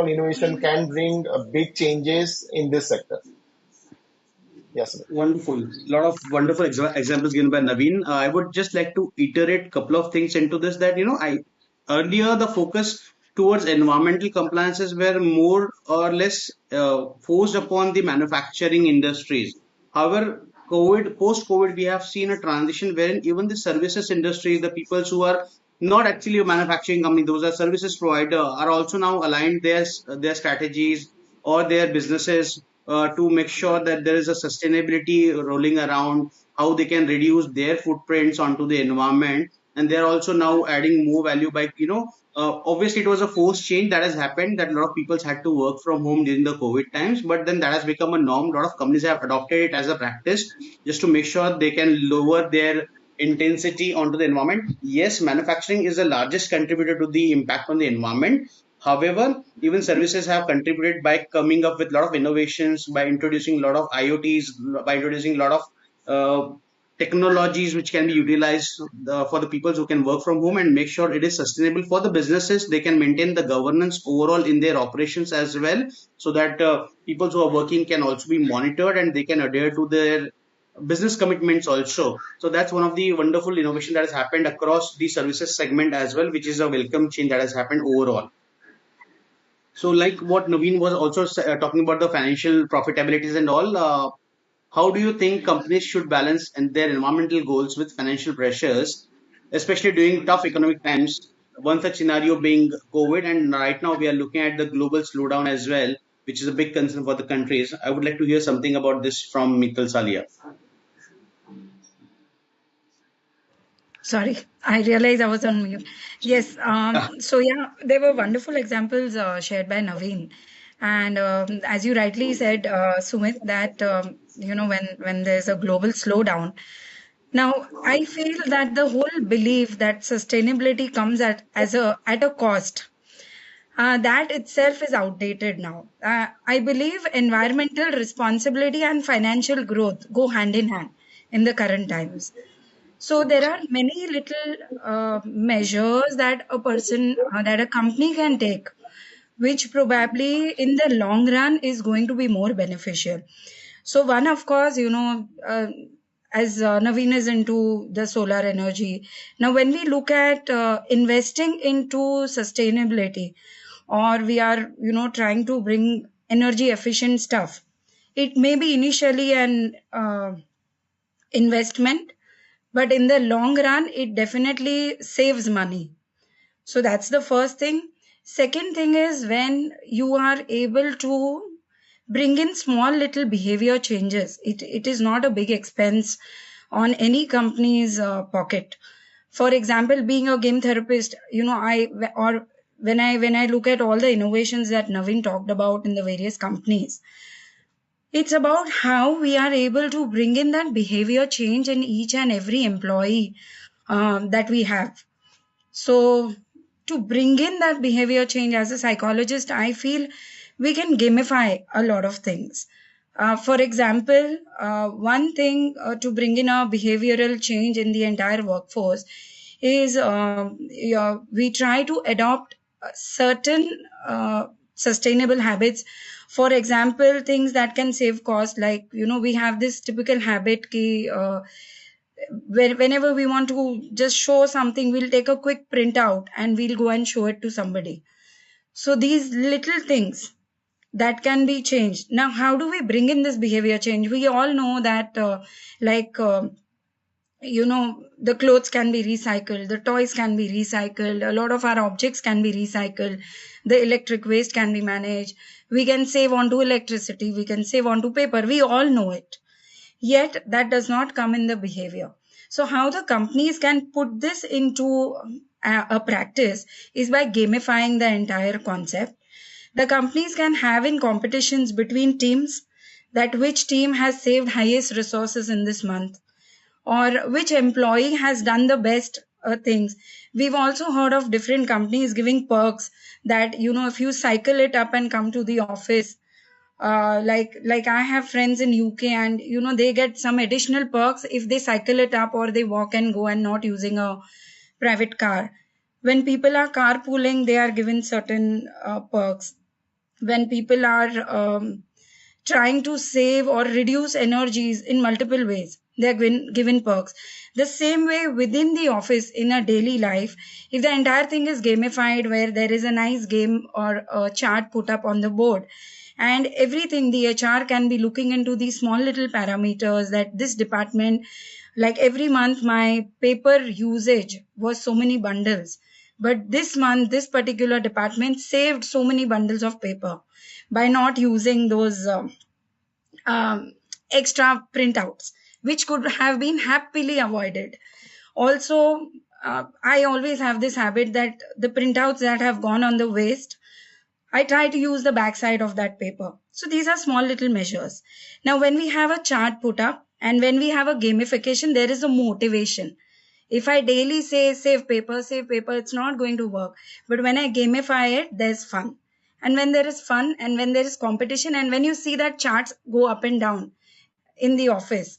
Speaker 2: innovation can bring big changes in this sector. Yes, sir.
Speaker 1: Wonderful. A lot of wonderful examples given by Naveen. I would just like to iterate a couple of things into this, that, I earlier the focus towards environmental compliances were more or less forced upon the manufacturing industries. However, post-COVID, we have seen a transition wherein even the services industry, the people who are not actually a manufacturing company, those are services provider, are also now aligned their strategies or their businesses to make sure that there is a sustainability rolling around, how they can reduce their footprints onto the environment, and they're also now adding more value by, obviously it was a forced change that has happened, that a lot of people had to work from home during the COVID times, but then that has become a norm. A lot of companies have adopted it as a practice just to make sure they can lower their intensity onto the environment. Yes, manufacturing is the largest contributor to the impact on the environment. However, even services have contributed by coming up with a lot of innovations, by introducing a lot of IoTs, by introducing a lot of technologies which can be utilized for the people who can work from home and make sure it is sustainable for the businesses. They can maintain the governance overall in their operations as well, so that people who are working can also be monitored and they can adhere to their business commitments also. So that's one of the wonderful innovation that has happened across the services segment as well, which is a welcome change that has happened overall. So, like what Naveen was also talking about, the financial profitabilities and all, how do you think companies should balance their environmental goals with financial pressures, especially during tough economic times? One such scenario being COVID, and right now we are looking at the global slowdown as well, which is a big concern for the countries. I would like to hear something about this from Mital Salia.
Speaker 5: Sorry, I realized I was on mute. Yes, so yeah, there were wonderful examples shared by Naveen. And as you rightly said, Sumit, that when there's a global slowdown, now I feel that the whole belief that sustainability comes at a cost, that itself is outdated now. I believe environmental responsibility and financial growth go hand in hand in the current times. So there are many little measures that that a company can take, which probably in the long run is going to be more beneficial. So one, of course, as Naveen is into the solar energy. Now, when we look at investing into sustainability, or we are, trying to bring energy efficient stuff, it may be initially an investment, but in the long run it definitely saves money. So that's the first thing. Second thing is, when you are able to bring in small little behavior changes, it is not a big expense on any company's pocket. For example, being a game therapist, when I look at all the innovations that Naveen talked about in the various companies, it's about how we are able to bring in that behavior change in each and every employee that we have. So to bring in that behavior change, as a psychologist, I feel we can gamify a lot of things. For example, one thing to bring in a behavioral change in the entire workforce is we try to adopt certain sustainable habits. For example, things that can save cost, like we have this typical habit ki, whenever we want to just show something, we'll take a quick printout and we'll go and show it to somebody. So these little things that can be changed. Now, how do we bring in this behavior change? We all know that, the clothes can be recycled, the toys can be recycled, a lot of our objects can be recycled, the electric waste can be managed, we can save onto electricity, we can save onto paper. We all know it. Yet that does not come in the behavior. So how the companies can put this into a practice is by gamifying the entire concept. The companies can have in competitions between teams that which team has saved highest resources in this month, or which employee has done the best things. We've also heard of different companies giving perks that, if you cycle it up and come to the office, like I have friends in UK, and they get some additional perks if they cycle it up or they walk and go and not using a private car. When people are carpooling, they are given certain perks. When people are trying to save or reduce energies in multiple ways, they are given perks. The same way within the office, in a daily life, if the entire thing is gamified, where there is a nice game or a chart put up on the board, and everything, the HR can be looking into these small little parameters, that this department, like every month my paper usage was so many bundles, but this month this particular department saved so many bundles of paper by not using those um, extra printouts, which could have been happily avoided. Also, I always have this habit that the printouts that have gone on the waste, I try to use the backside of that paper. So these are small little measures. Now, when we have a chart put up and when we have a gamification, there is a motivation. If I daily say save paper, it's not going to work. But when I gamify it, there's fun. And when there is fun and when there is competition, and when you see that charts go up and down in the office,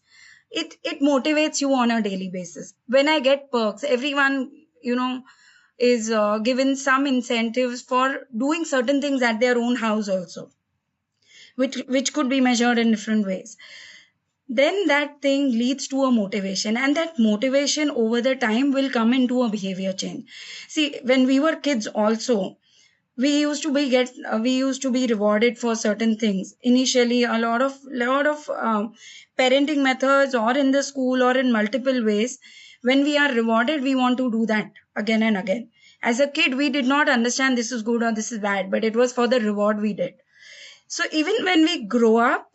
Speaker 5: it motivates you on a daily basis. When I get perks, everyone, is given some incentives for doing certain things at their own house also, which could be measured in different ways. Then that thing leads to a motivation, and that motivation over the time will come into a behavior change. See, when we were kids also, we used to be rewarded for certain things. Initially, a lot of parenting methods, or in the school or in multiple ways, when we are rewarded, we want to do that again and again. As a kid, we did not understand this is good or this is bad, but it was for the reward we did. So even when we grow up,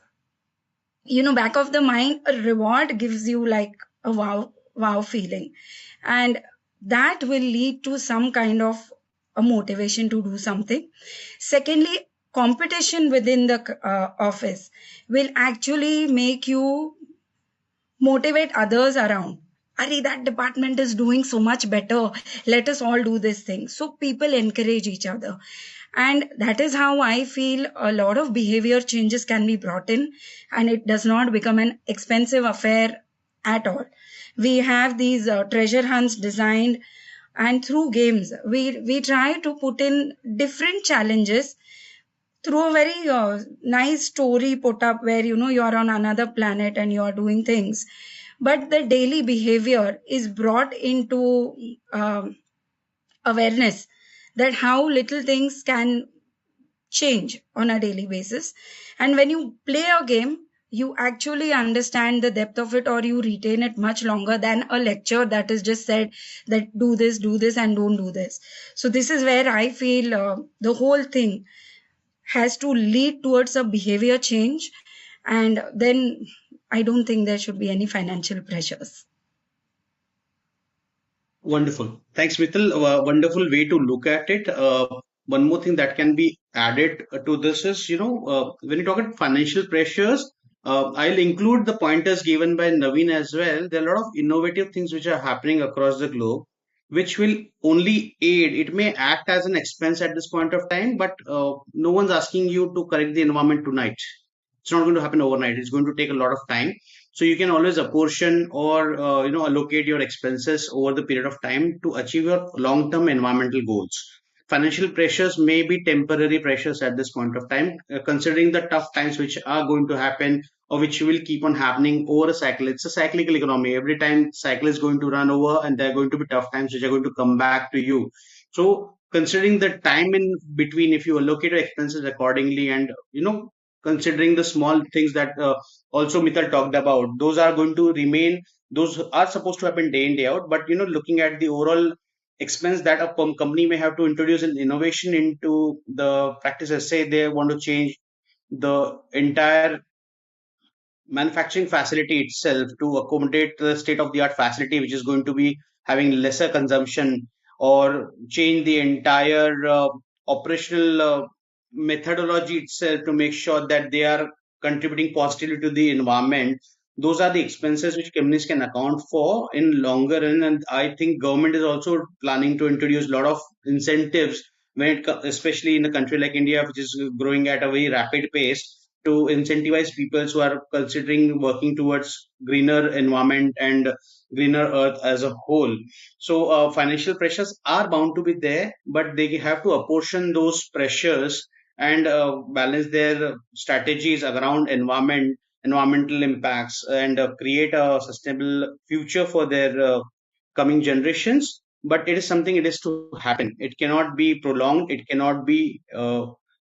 Speaker 5: back of the mind, a reward gives you like a wow feeling, and that will lead to some kind of a motivation to do something. Secondly, competition within the office will actually make you motivate others around. Are that department is doing so much better, let us all do this thing. So people encourage each other, and that is how I feel a lot of behavior changes can be brought in, and it does not become an expensive affair at all. We have these treasure hunts designed, and through games we try to put in different challenges through a very nice story put up, where you're on another planet and you're doing things, but the daily behavior is brought into awareness, that how little things can change on a daily basis. And when you play a game, you actually understand the depth of it, or you retain it much longer than a lecture that is just said that do this and don't do this. So this is where I feel the whole thing has to lead towards a behavior change, and then I don't think there should be any financial pressures.
Speaker 1: Wonderful. Thanks, Mithil. Wonderful way to look at it. One more thing that can be added to this is, when you talk about financial pressures, I'll include the pointers given by Naveen as well. There are a lot of innovative things which are happening across the globe, which will only aid. It may act as an expense at this point of time, but no one's asking you to correct the environment tonight. It's not going to happen overnight. It's going to take a lot of time, so you can always apportion or allocate your expenses over the period of time to achieve your long term environmental goals. Financial pressures may be temporary pressures at this point of time, considering the tough times which are going to happen or which will keep on happening over a cycle. It's a cyclical economy. Every time cycle is going to run over, and there are going to be tough times which are going to come back to you. So considering the time in between, if you allocate your expenses accordingly, and considering the small things that also Mithal talked about, those are going to remain. Those are supposed to happen day in day out. But looking at the overall expense that a company may have to introduce an innovation into the practices, say they want to change the entire manufacturing facility itself to accommodate the state of the art facility, which is going to be having lesser consumption, or change the entire operational methodology itself to make sure that they are contributing positively to the environment. Those are the expenses which companies can account for in longer run, and I think government is also planning to introduce a lot of incentives especially in a country like India, which is growing at a very rapid pace, to incentivize people who are considering working towards greener environment and greener earth as a whole. So financial pressures are bound to be there, but they have to apportion those pressures and balance their strategies around environmental impacts, and create a sustainable future for their coming generations. But it is something, it is to happen. It cannot be prolonged, it cannot be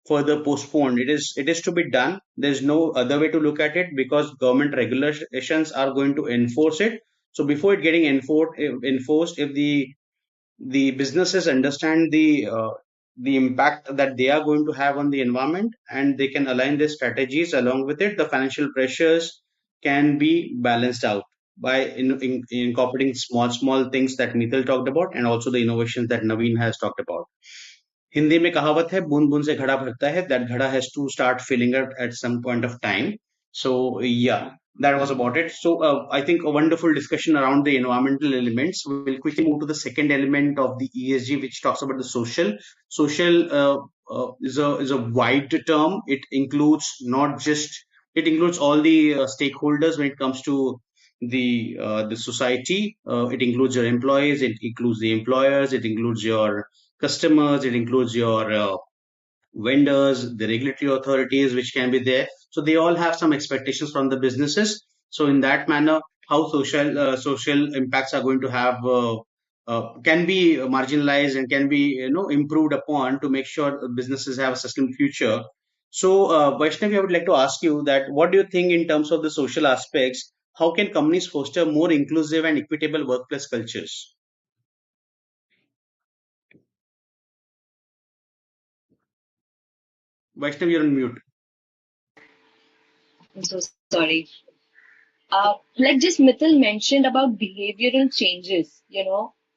Speaker 1: further postponed. It is to be done. There's no other way to look at it, because government regulations are going to enforce it. So before it getting enforced, if the businesses understand the impact that they are going to have on the environment, and they can align their strategies along with it, the financial pressures can be balanced out by incorporating small things that Mithil talked about, and also the innovations that Naveen has talked about. Hindi में कहावत है, बूंद बूंद से घड़ा भरता है. That ghada has to start filling up at some point of time. So yeah, that was about it. So I think a wonderful discussion around the environmental elements. We'll quickly move to the second element of the ESG, which talks about the social. Social is a wide term. It includes not just, it includes all the stakeholders when it comes to the society. It includes your employees, it includes the employers, it includes your customers, it includes your vendors, the regulatory authorities which can be there. So they all have some expectations from the businesses. So in that manner, how social impacts are going to have can be marginalized and can be improved upon to make sure businesses have a sustainable future. So Vaishnavi, I would like to ask you that what do you think in terms of the social aspects? How can companies foster more inclusive and equitable workplace cultures? Vaishnavi, you're on mute.
Speaker 4: I'm so sorry. Like just Mithil mentioned about behavioral changes,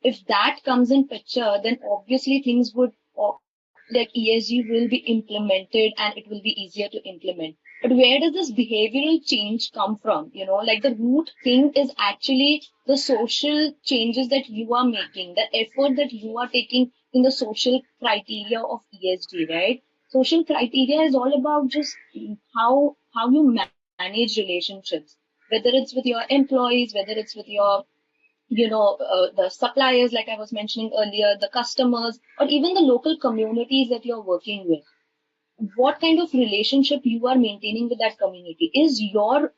Speaker 4: if that comes in picture, then obviously things would, like ESG will be implemented and it will be easier to implement. But where does this behavioral change come from? Like the root thing is actually the social changes that you are making, the effort that you are taking in the social criteria of ESG, right? Social criteria is all about just how you manage relationships, whether it's with your employees, whether it's with your the suppliers, like I was mentioning earlier, the customers, or even the local communities that you're working with. What kind of relationship you are maintaining with that community? Is your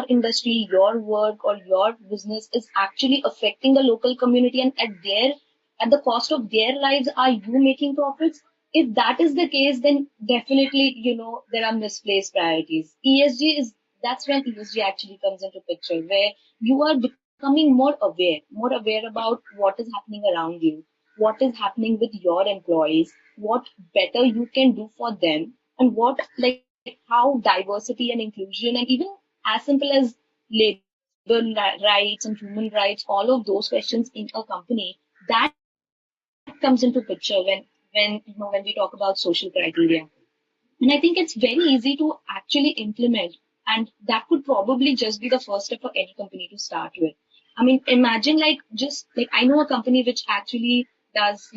Speaker 4: industry, your work, or your business is actually affecting the local community, and at the cost of their lives, are you making profits? If that is the case, then definitely, there are misplaced priorities. That's when ESG actually comes into picture, where you are becoming more aware about what is happening around you, what is happening with your employees, what better you can do for them, and what, like, how diversity and inclusion, and even as simple as labor rights and human rights, all of those questions in a company, that comes into picture when we talk about social criteria. And I think it's very easy to actually implement. And that could probably just be the first step for any company to start with. I mean, imagine I know a company which actually does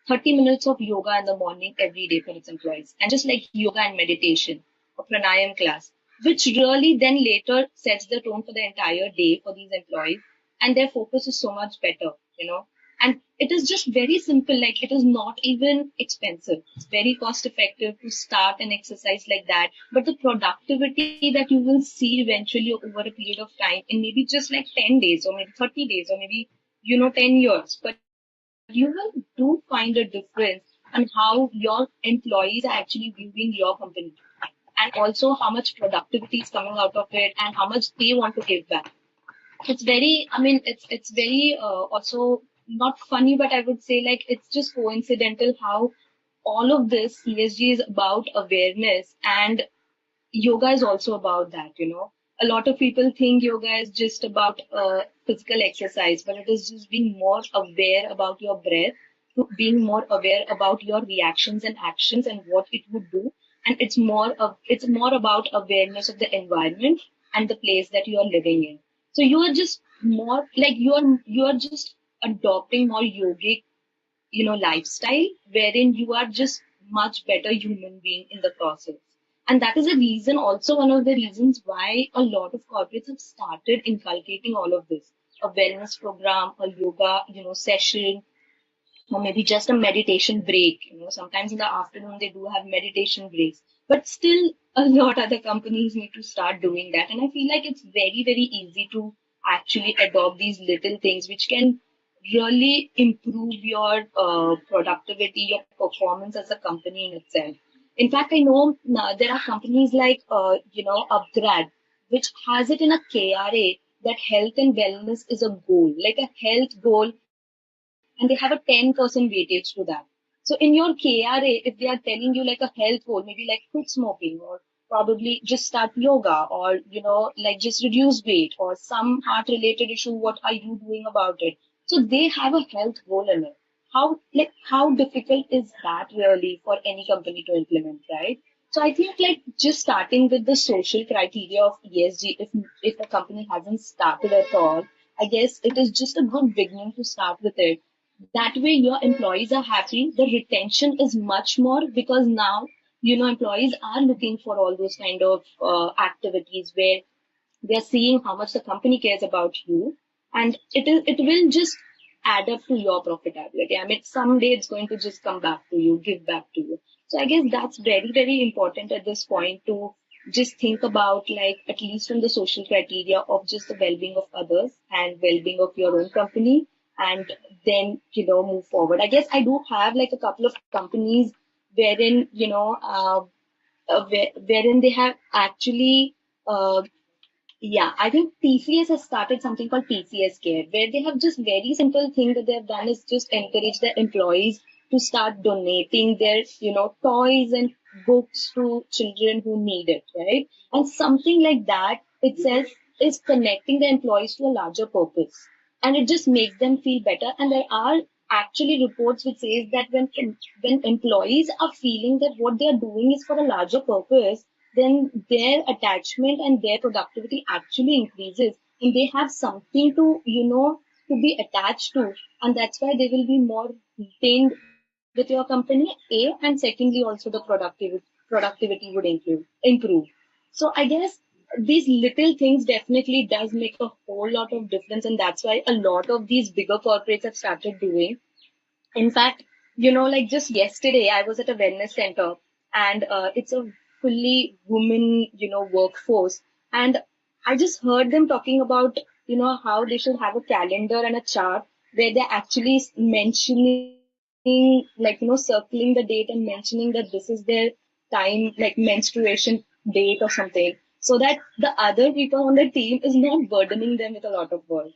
Speaker 4: 30 minutes of yoga in the morning every day for its employees, and just like yoga and meditation or pranayam class, which really then later sets the tone for the entire day for these employees, and their focus is so much better. And it is just very simple, like it is not even expensive. It's very cost effective to start an exercise like that. But the productivity that you will see eventually over a period of time, in maybe just like 10 days or maybe 30 days or maybe, 10 years, but you will do find a difference on how your employees are actually viewing your company, and also how much productivity is coming out of it and how much they want to give back. It's very, I mean, it's very also not funny, but I would say like it's just coincidental how all of this ESG is about awareness, and yoga is also about that. A lot of people think yoga is just about physical exercise, but it is just being more aware about your breath, being more aware about your reactions and actions and what it would do. And it's more about awareness of the environment and the place that you are living in. So you are just more like you are just adopting more yogic lifestyle, wherein you are just much better human being in the process. And that is a reason, also one of the reasons why a lot of corporates have started inculcating all of this. A wellness program, a yoga, session, or maybe just a meditation break. Sometimes in the afternoon they do have meditation breaks, but still a lot other companies need to start doing that. And I feel like it's very, very easy to actually adopt these little things which can really improve your productivity, your performance as a company in itself. In fact, I know there are companies like, Upgrad, which has it in a KRA that health and wellness is a goal, like a health goal, and they have a 10% weightage to that. So in your KRA, if they are telling you like a health goal, maybe like quit smoking or probably just start yoga or, like just reduce weight or some heart related issue, what are you doing about it? So they have a health goal in it. How difficult is that really for any company to implement, right? So I think like just starting with the social criteria of ESG, if a company hasn't started at all, I guess it is just a good beginning to start with it. That way your employees are happy, the retention is much more, because now employees are looking for all those kind of activities where they're seeing how much the company cares about you, and it will just add up to your profitability. I mean, someday it's going to just come back to you, give back to you. So I guess that's very, very important at this point to just think about, like, at least from the social criteria of just the well-being of others and well-being of your own company, and then move forward. I guess I do have like a couple of companies wherein wherein they have actually yeah, I think TCS has started something called TCS Care, where they have just very simple thing that they have done is just encourage their employees to start donating their, toys and books to children who need it, right? And something like that itself is connecting the employees to a larger purpose, and it just makes them feel better. And there are actually reports which says that when employees are feeling that what they are doing is for a larger purpose, then their attachment and their productivity actually increases, and they have something to to be attached to, and that's why they will be more retained with your company. And secondly, also the productivity would improve. So I guess these little things definitely does make a whole lot of difference, and that's why a lot of these bigger corporates have started doing. In fact, like just yesterday, I was at a wellness center, and it's a fully women, workforce. And I just heard them talking about, how they should have a calendar and a chart where they're actually mentioning, circling the date and mentioning that this is their time, like menstruation date or something, so that the other people on the team is not burdening them with a lot of work,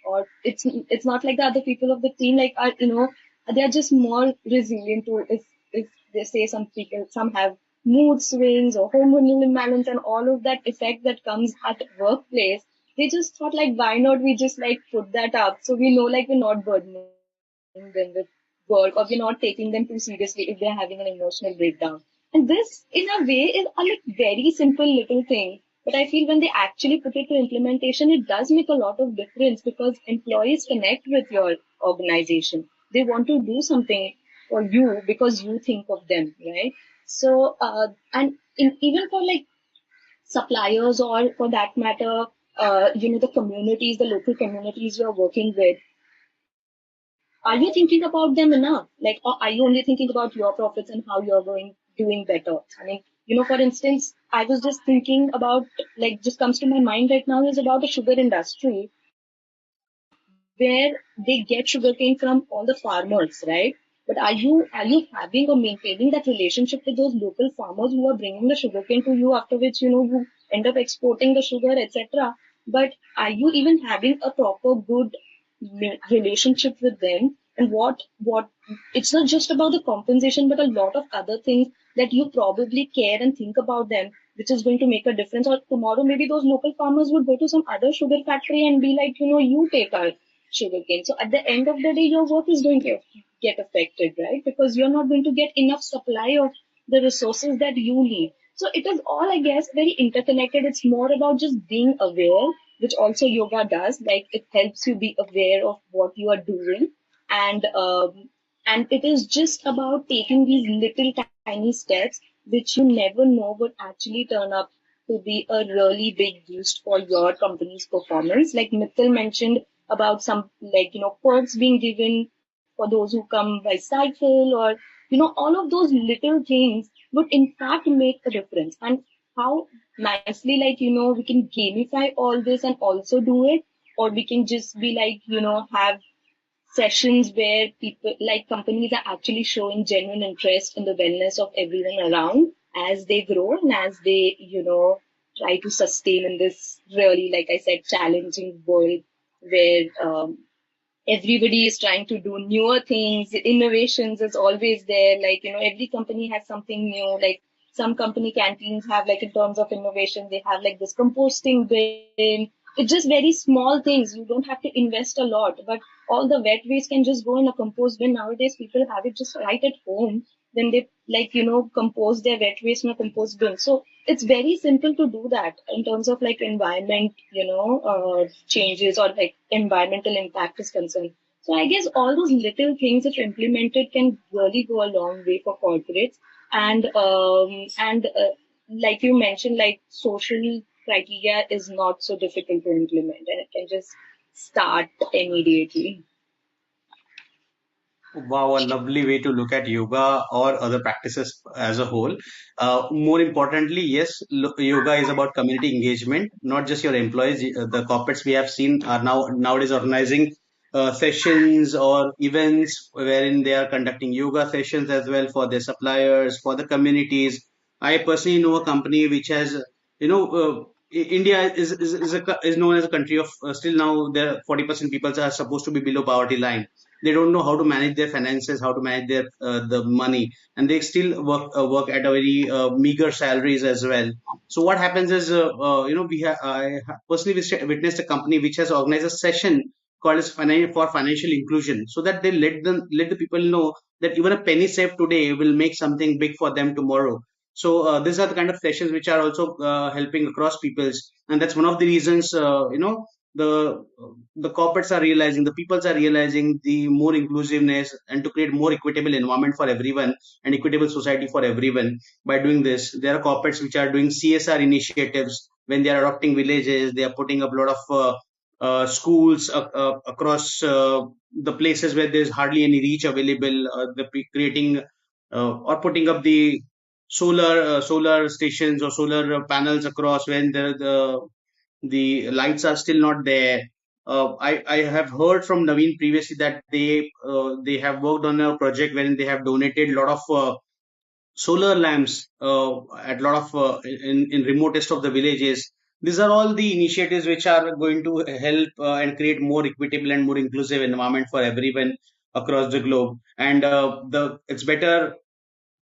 Speaker 4: or it's not like the other people of the team like are, they are just more resilient to if they say some have mood swings or hormonal imbalance and all of that effect that comes at workplace. they just thought like, why not we just like put that up so we know like we're not burdening them with work, or we're not taking them too seriously if they're having an emotional breakdown. And this, in a way, is a like very simple little thing. But I feel when they actually put it to implementation, it does make a lot of difference because employees connect with your organization. They want to do something for you because you think of them, right? So, even for like suppliers, or for that matter, the communities, the local communities you're working with, are you thinking about them enough? Like, or are you only thinking about your profits and how you're doing better? I mean, for instance, I was just thinking about, like, just comes to my mind right now is about the sugar industry where they get sugarcane from all the farmers, right? But are you having or maintaining that relationship with those local farmers who are bringing the sugarcane to you, after which you end up exporting the sugar, etc. But are you even having a proper good relationship with them? And what it's not just about the compensation, but a lot of other things that you probably care and think about them, which is going to make a difference. Or tomorrow, maybe those local farmers would go to some other sugar factory and be like, you take our sugarcane. So at the end of the day, your work is going to get affected, right? Because you're not going to get enough supply of the resources that you need. So it is all, I guess, very interconnected. It's more about just being aware, which also yoga does. Like, it helps you be aware of what you are doing, and it is just about taking these little tiny steps, which you never know would actually turn up to be a really big boost for your company's performance. Like Mithil mentioned about some, like, perks being given for those who come by cycle, or, all of those little things would in fact make a difference. And how nicely, like, we can gamify all this and also do it, or we can just be like, have sessions where people, like companies, are actually showing genuine interest in the wellness of everyone around as they grow and as they, try to sustain in this really, like I said, challenging world where everybody is trying to do newer things. Innovations is always there. Like, every company has something new. Like, some company canteens have, like, in terms of innovation, they have like this composting bin. It's just very small things. You don't have to invest a lot, but all the wet waste can just go in a compost bin. Nowadays, people have it just right at home. Then they, like, compose their wet waste in a compost bin. So it's very simple to do that in terms of like environment, changes, or like environmental impact is concerned. So I guess all those little things, if implemented, can really go a long way for corporates. And like you mentioned, like social criteria is not so difficult to implement, and it can just start immediately.
Speaker 1: Wow, a lovely way to look at yoga or other practices as a whole. More importantly, yes, yoga is about community engagement, not just your employees. The corporates we have seen are nowadays organizing sessions or events wherein they are conducting yoga sessions as well for their suppliers, for the communities. I personally know a company which has, India is known as a country of still now there 40% people are supposed to be below poverty line. They don't know how to manage their finances, how to manage their the money, and they still work at a very meager salaries as well. So what happens is, personally witnessed a company which has organized a session called as for financial inclusion, so that they let the people know that even a penny saved today will make something big for them tomorrow. So these are the kind of sessions which are also helping across peoples, and that's one of the reasons the the corporates are realizing, the peoples are realizing the more inclusiveness and to create more equitable environment for everyone and equitable society for everyone. By doing this, there are corporates which are doing CSR initiatives. When they are adopting villages, they are putting up a lot of schools across the places where there's hardly any reach available. Creating or putting up the solar stations or solar panels across when the lights are still not there. I have heard from Naveen previously that they have worked on a project wherein they have donated a lot of solar lamps at a lot of in remotest of the villages. These are all the initiatives which are going to help and create more equitable and more inclusive environment for everyone across the globe. And the it's better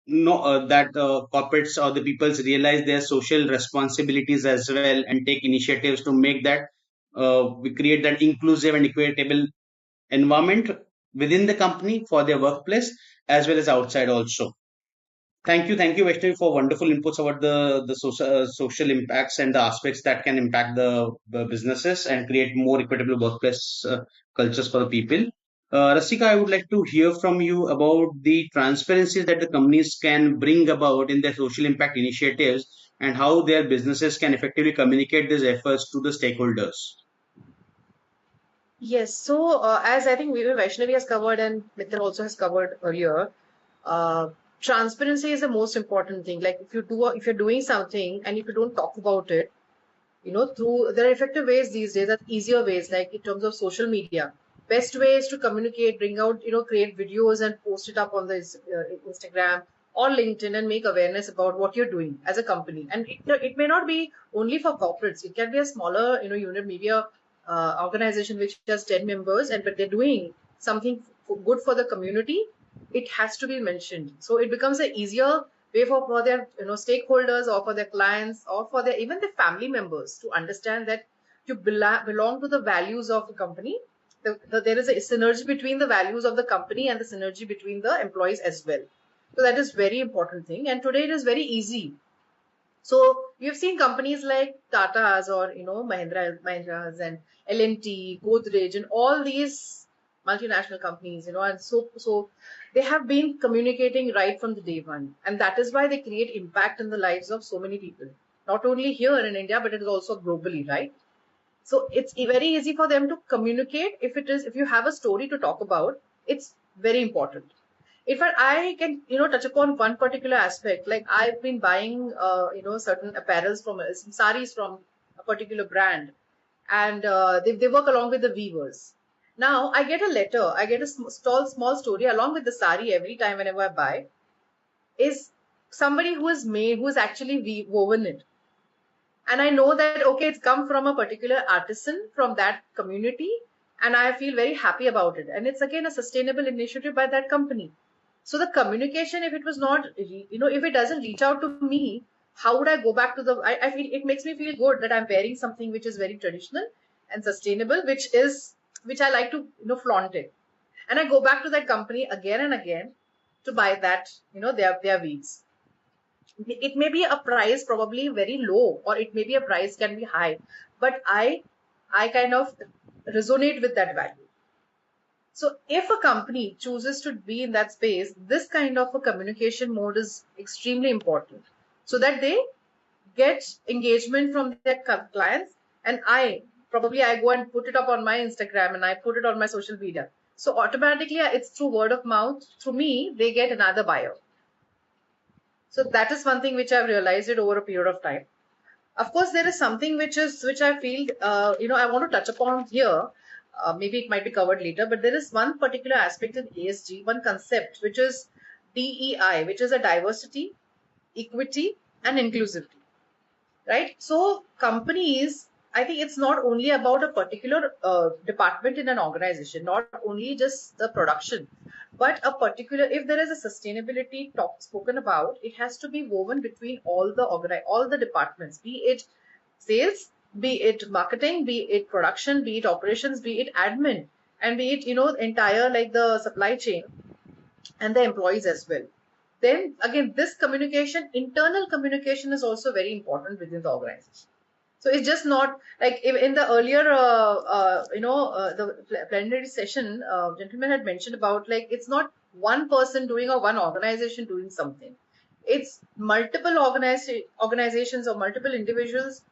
Speaker 1: no that corporates or the peoples realize their social responsibilities as well and take initiatives to make that we create that inclusive and equitable environment within the company for their workplace as well as outside also. Thank you, Vaishnavi, for wonderful inputs about the social impacts and the aspects that can impact the businesses and create more equitable workplace cultures for the people. Rasika, I would like to hear from you about the transparencies that the companies can bring about in their social impact initiatives and how their businesses can effectively communicate these efforts to the stakeholders.
Speaker 3: Yes, so as I think Vaishnavi has covered and Mithil also has covered earlier, uh, transparency is the most important thing. Like if you're doing something and if you don't talk about it, through there are effective ways these days, that easier ways, like in terms of social media. Best way is to communicate, bring out, create videos and post it up on the Instagram or LinkedIn and make awareness about what you're doing as a company. And it may not be only for corporates. It can be a smaller, unit, maybe a organization which has 10 members, and but they're doing something good for the community. It has to be mentioned. So it becomes an easier way for their stakeholders or for their clients or for their even their family members to understand that you belong to the values of the company. There is a synergy between the values of the company and the synergy between the employees as well. So that is very important thing. And today it is very easy. So you've seen companies like Tata's or Mahindra's and L&T, Godrej, and all these multinational companies, and so they have been communicating right from the day one, and that is why they create impact in the lives of so many people, not only here in India, but it is also globally, right? So it's very easy for them to communicate. If you have a story to talk about, it's very important. In fact, I can, touch upon one particular aspect. Like I've been buying, certain apparels some saris from a particular brand, and they work along with the weavers. Now I get a letter, I get a small story along with the sari every time whenever I buy, is somebody who has actually woven it. And I know that, okay, it's come from a particular artisan from that community, and I feel very happy about it. And it's again a sustainable initiative by that company. So the communication, if it was not, if it doesn't reach out to me, how would I go back to I feel it makes me feel good that I'm wearing something which is very traditional and sustainable, which I like to, flaunt it. And I go back to that company again and again to buy that, their weaves. It may be a price probably very low, or it may be a price can be high, but I kind of resonate with that value. So if a company chooses to be in that space, this kind of a communication mode is extremely important, so that they get engagement from their clients. And I go and put it up on my Instagram and I put it on my social media, so automatically it's through word of mouth, through me they get another buyer. So that is one thing which I've realized it over a period of time. Of course, there is something which I feel, I want to touch upon here. Maybe it might be covered later, but there is one particular aspect in ESG, one concept, which is DEI, which is a diversity, equity, and inclusivity, right? So companies, I think it's not only about a particular department in an organization, not only just the production, but a particular, if there is a sustainability talk spoken about, it has to be woven between all the departments, be it sales, be it marketing, be it production, be it operations, be it admin, and be it, entire like the supply chain and the employees as well. Then again, this communication, internal communication, is also very important within the organization. So it's just not like in the earlier, the plenary session, gentleman had mentioned about, like, it's not one person doing or one organization doing something. It's multiple organizations or multiple individuals,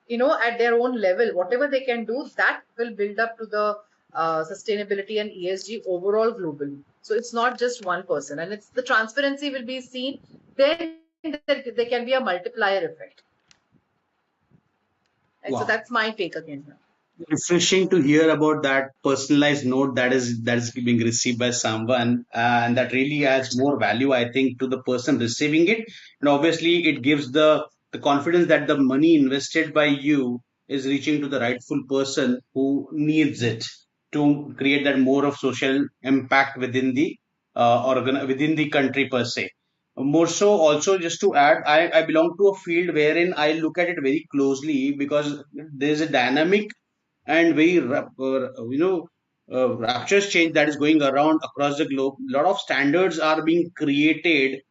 Speaker 3: at their own level, whatever they can do, that will build up to the sustainability and ESG overall globally. So it's not just one person, and it's the transparency will be seen. Then there can be a multiplier effect. And
Speaker 1: Wow.
Speaker 3: so that's my take again.
Speaker 1: Refreshing to hear about that personalized note that is being received by someone, and that really adds more value, I think, to the person receiving it. And obviously it gives the confidence that the money invested by you is reaching to the rightful person who needs it to create that more of social impact within the within the country per se. More so, also, just to add, I belong to a field wherein I look at it very closely because there is a dynamic and very rapturous change that is going around across the globe. A lot of standards are being created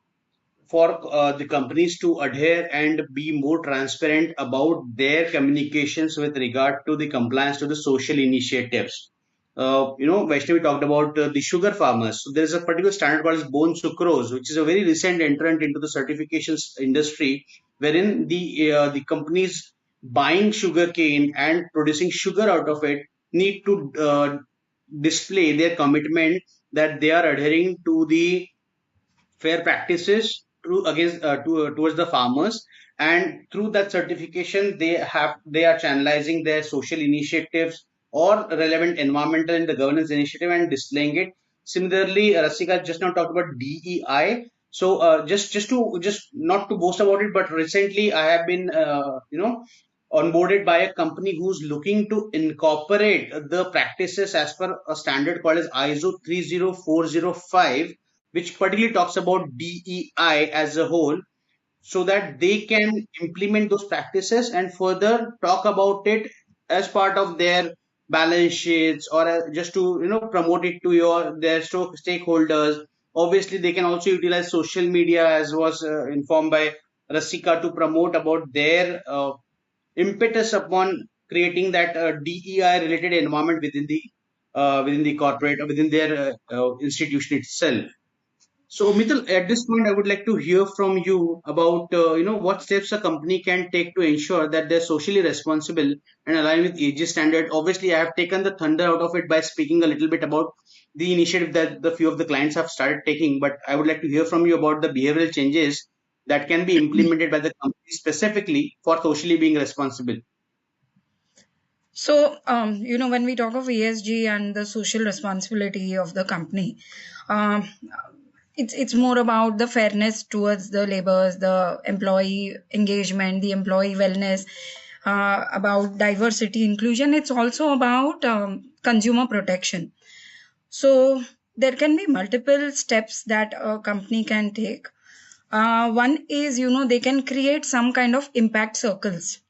Speaker 1: for the companies to adhere and be more transparent about their communications with regard to the compliance to the social initiatives. Vaishnavi talked about the sugar farmers. So there is a particular standard called as bone sucrose, which is a very recent entrant into the certifications industry, wherein the companies buying sugar cane and producing sugar out of it need to display their commitment that they are adhering to the fair practices towards the farmers, and through that certification they are channelizing their social initiatives or relevant environmental and the governance initiative and displaying it. Similarly, Rasika just now talked about DEI. So just not to boast about it, but recently I have been onboarded by a company who's looking to incorporate the practices as per a standard called as ISO 30405, which particularly talks about DEI as a whole, so that they can implement those practices and further talk about it as part of their balance sheets, or just to promote it to their stakeholders. Obviously, they can also utilize social media, as was informed by Rasika, to promote about their impetus upon creating that DEI related environment within the corporate or within their institution itself. So, Mithil, at this point, I would like to hear from you about what steps a company can take to ensure that they're socially responsible and align with AG standard. Obviously, I have taken the thunder out of it by speaking a little bit about the initiative that the few of the clients have started taking, but I would like to hear from you about the behavioral changes that can be implemented by the company specifically for socially being responsible.
Speaker 5: So, when we talk of ESG and the social responsibility of the company, um, it's more about the fairness towards the laborers, the employee engagement, the employee wellness, about diversity, inclusion. It's also about consumer protection. So there can be multiple steps that a company can take. One is, they can create some kind of impact circles.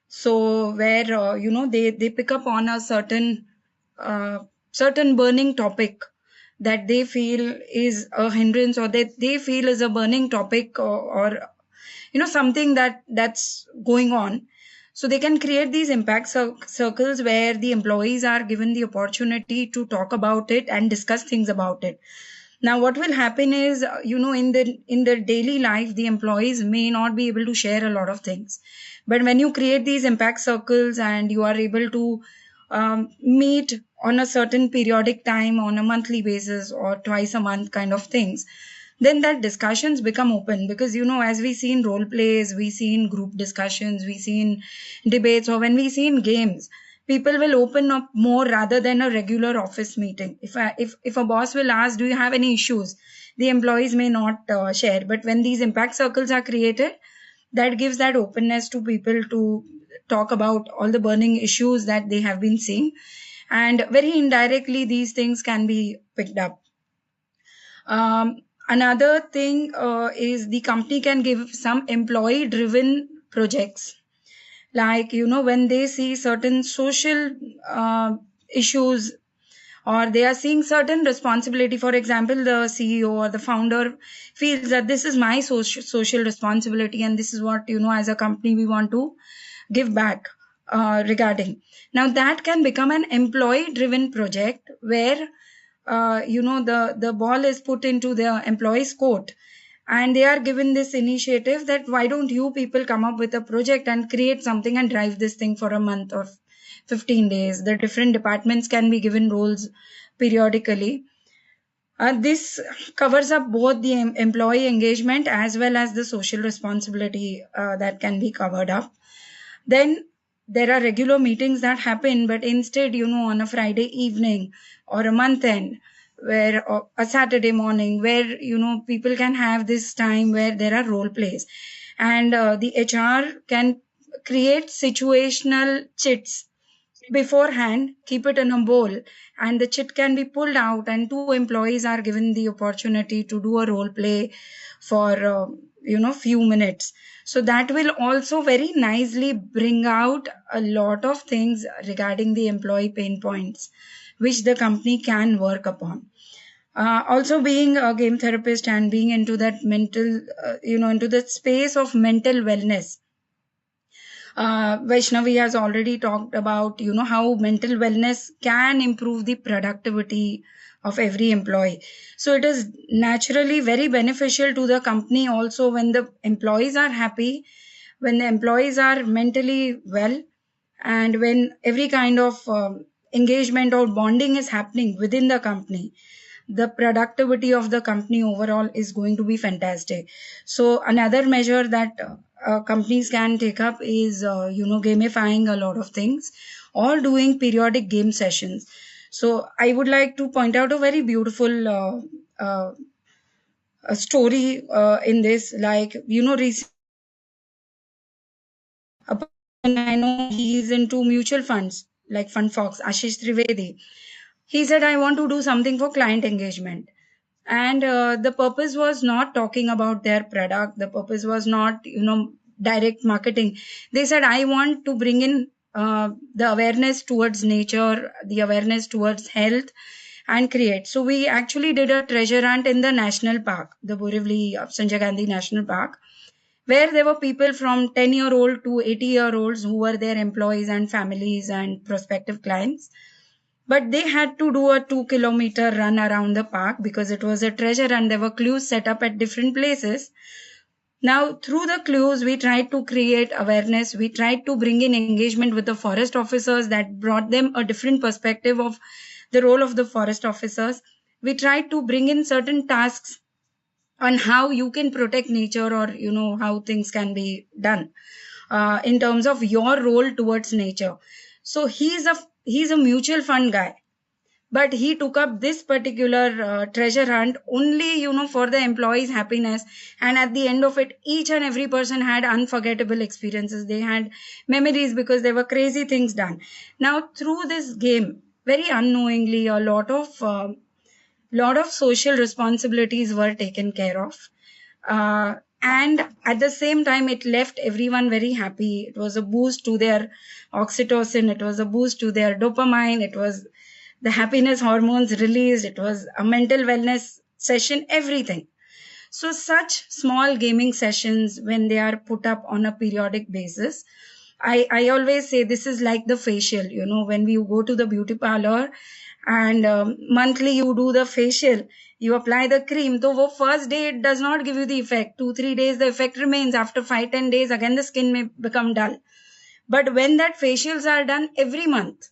Speaker 5: So where they pick up on a certain burning topic that they feel is a hindrance, or that they feel is a burning topic, or something that's going on. So they can create these impact circles where the employees are given the opportunity to talk about it and discuss things about it. Now what will happen is, in the daily life, the employees may not be able to share a lot of things, but when you create these impact circles and you are able to meet on a certain periodic time, on a monthly basis or twice a month kind of things, then that discussions become open. Because as we see in role plays, we see in group discussions, we see in debates, or when we see in games, people will open up more rather than a regular office meeting. If a boss will ask, do you have any issues, the employees may not share. But when these impact circles are created, that gives that openness to people to talk about all the burning issues that they have been seeing, and very indirectly these things can be picked up. Another thing is the company can give some employee driven projects, like when they see certain social issues, or they are seeing certain responsibility. For example, the CEO or the founder feels that this is my social responsibility, and this is what as a company we want to give back regarding. Now that can become an employee driven project where the ball is put into the employees court, and they are given this initiative that why don't you people come up with a project and create something and drive this thing for a month or 15 days. The different departments can be given roles periodically. This covers up both the employee engagement as well as the social responsibility that can be covered up. Then there are regular meetings that happen, but instead, on a Friday evening or a month end, where a Saturday morning, where people can have this time where there are role plays, and the HR can create situational chits beforehand, keep it in a bowl, and the chit can be pulled out, and two employees are given the opportunity to do a role play for few minutes. So that will also very nicely bring out a lot of things regarding the employee pain points which the company can work upon. Also being a game therapist and being into that mental into the space of mental wellness, Vaishnavi has already talked about, how mental wellness can improve the productivity of every employee. So it is naturally very beneficial to the company also when the employees are happy, when the employees are mentally well, and when every kind of engagement or bonding is happening within the company, the productivity of the company overall is going to be fantastic. So another measure that companies can take up is gamifying a lot of things or doing periodic game sessions. So I would like to point out a very beautiful uh, a story in this, like recently a person I know, he's into mutual funds like Fund Fox, Ashish Trivedi. He said, I want to do something for client engagement. And the purpose was not talking about their product. The purpose was not, direct marketing. They said, I want to bring in the awareness towards nature, the awareness towards health, and create. So we actually did a treasure hunt in the national park, the Borivali Sanjay Gandhi National Park, where there were people from 10-year-old to 80-year-olds who were their employees and families and prospective clients. But they had to do a 2-kilometer run around the park because it was a treasure and there were clues set up at different places. Now, through the clues, we tried to create awareness. We tried to bring in engagement with the forest officers that brought them a different perspective of the role of the forest officers. We tried to bring in certain tasks on how you can protect nature, or how things can be done in terms of your role towards nature. So he's a mutual fund guy, but he took up this particular treasure hunt only for the employees happiness. And at the end of it, each and every person had unforgettable experiences. They had memories because there were crazy things done. Now through this game, very unknowingly, a lot of social responsibilities were taken care of. And at the same time, it left everyone very happy. It was a boost to their oxytocin, it was a boost to their dopamine, it was the happiness hormones released, it was a mental wellness session, everything. So such small gaming sessions, when they are put up on a periodic basis, I always say this is like the facial, when you go to the beauty parlor and monthly you do the facial, you apply the cream. So first day it does not give you the effect. 2-3 days the effect remains. After 5-10 days again the skin may become dull. But when that facials are done every month,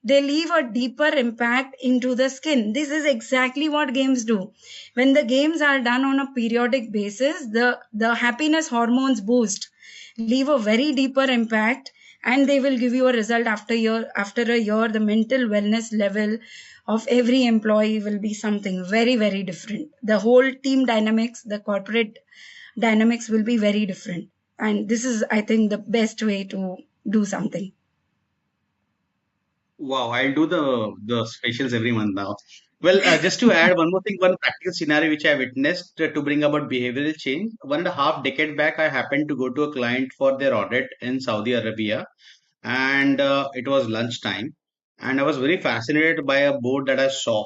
Speaker 5: they leave a deeper impact into the skin. This is exactly what games do. When the games are done on a periodic basis, the happiness hormones boost, leave a very deeper impact, and they will give you a result after a year. The mental wellness level of every employee will be something very, very different. The whole team dynamics, the corporate dynamics will be very different. And this is, I think, the best way to do something.
Speaker 1: Wow, I'll do the specials every month now. Well, just to add one more thing, one practical scenario which I witnessed to bring about behavioral change. 1.5 decade back, I happened to go to a client for their audit in Saudi Arabia, and it was lunchtime, and I was very fascinated by a board that I saw.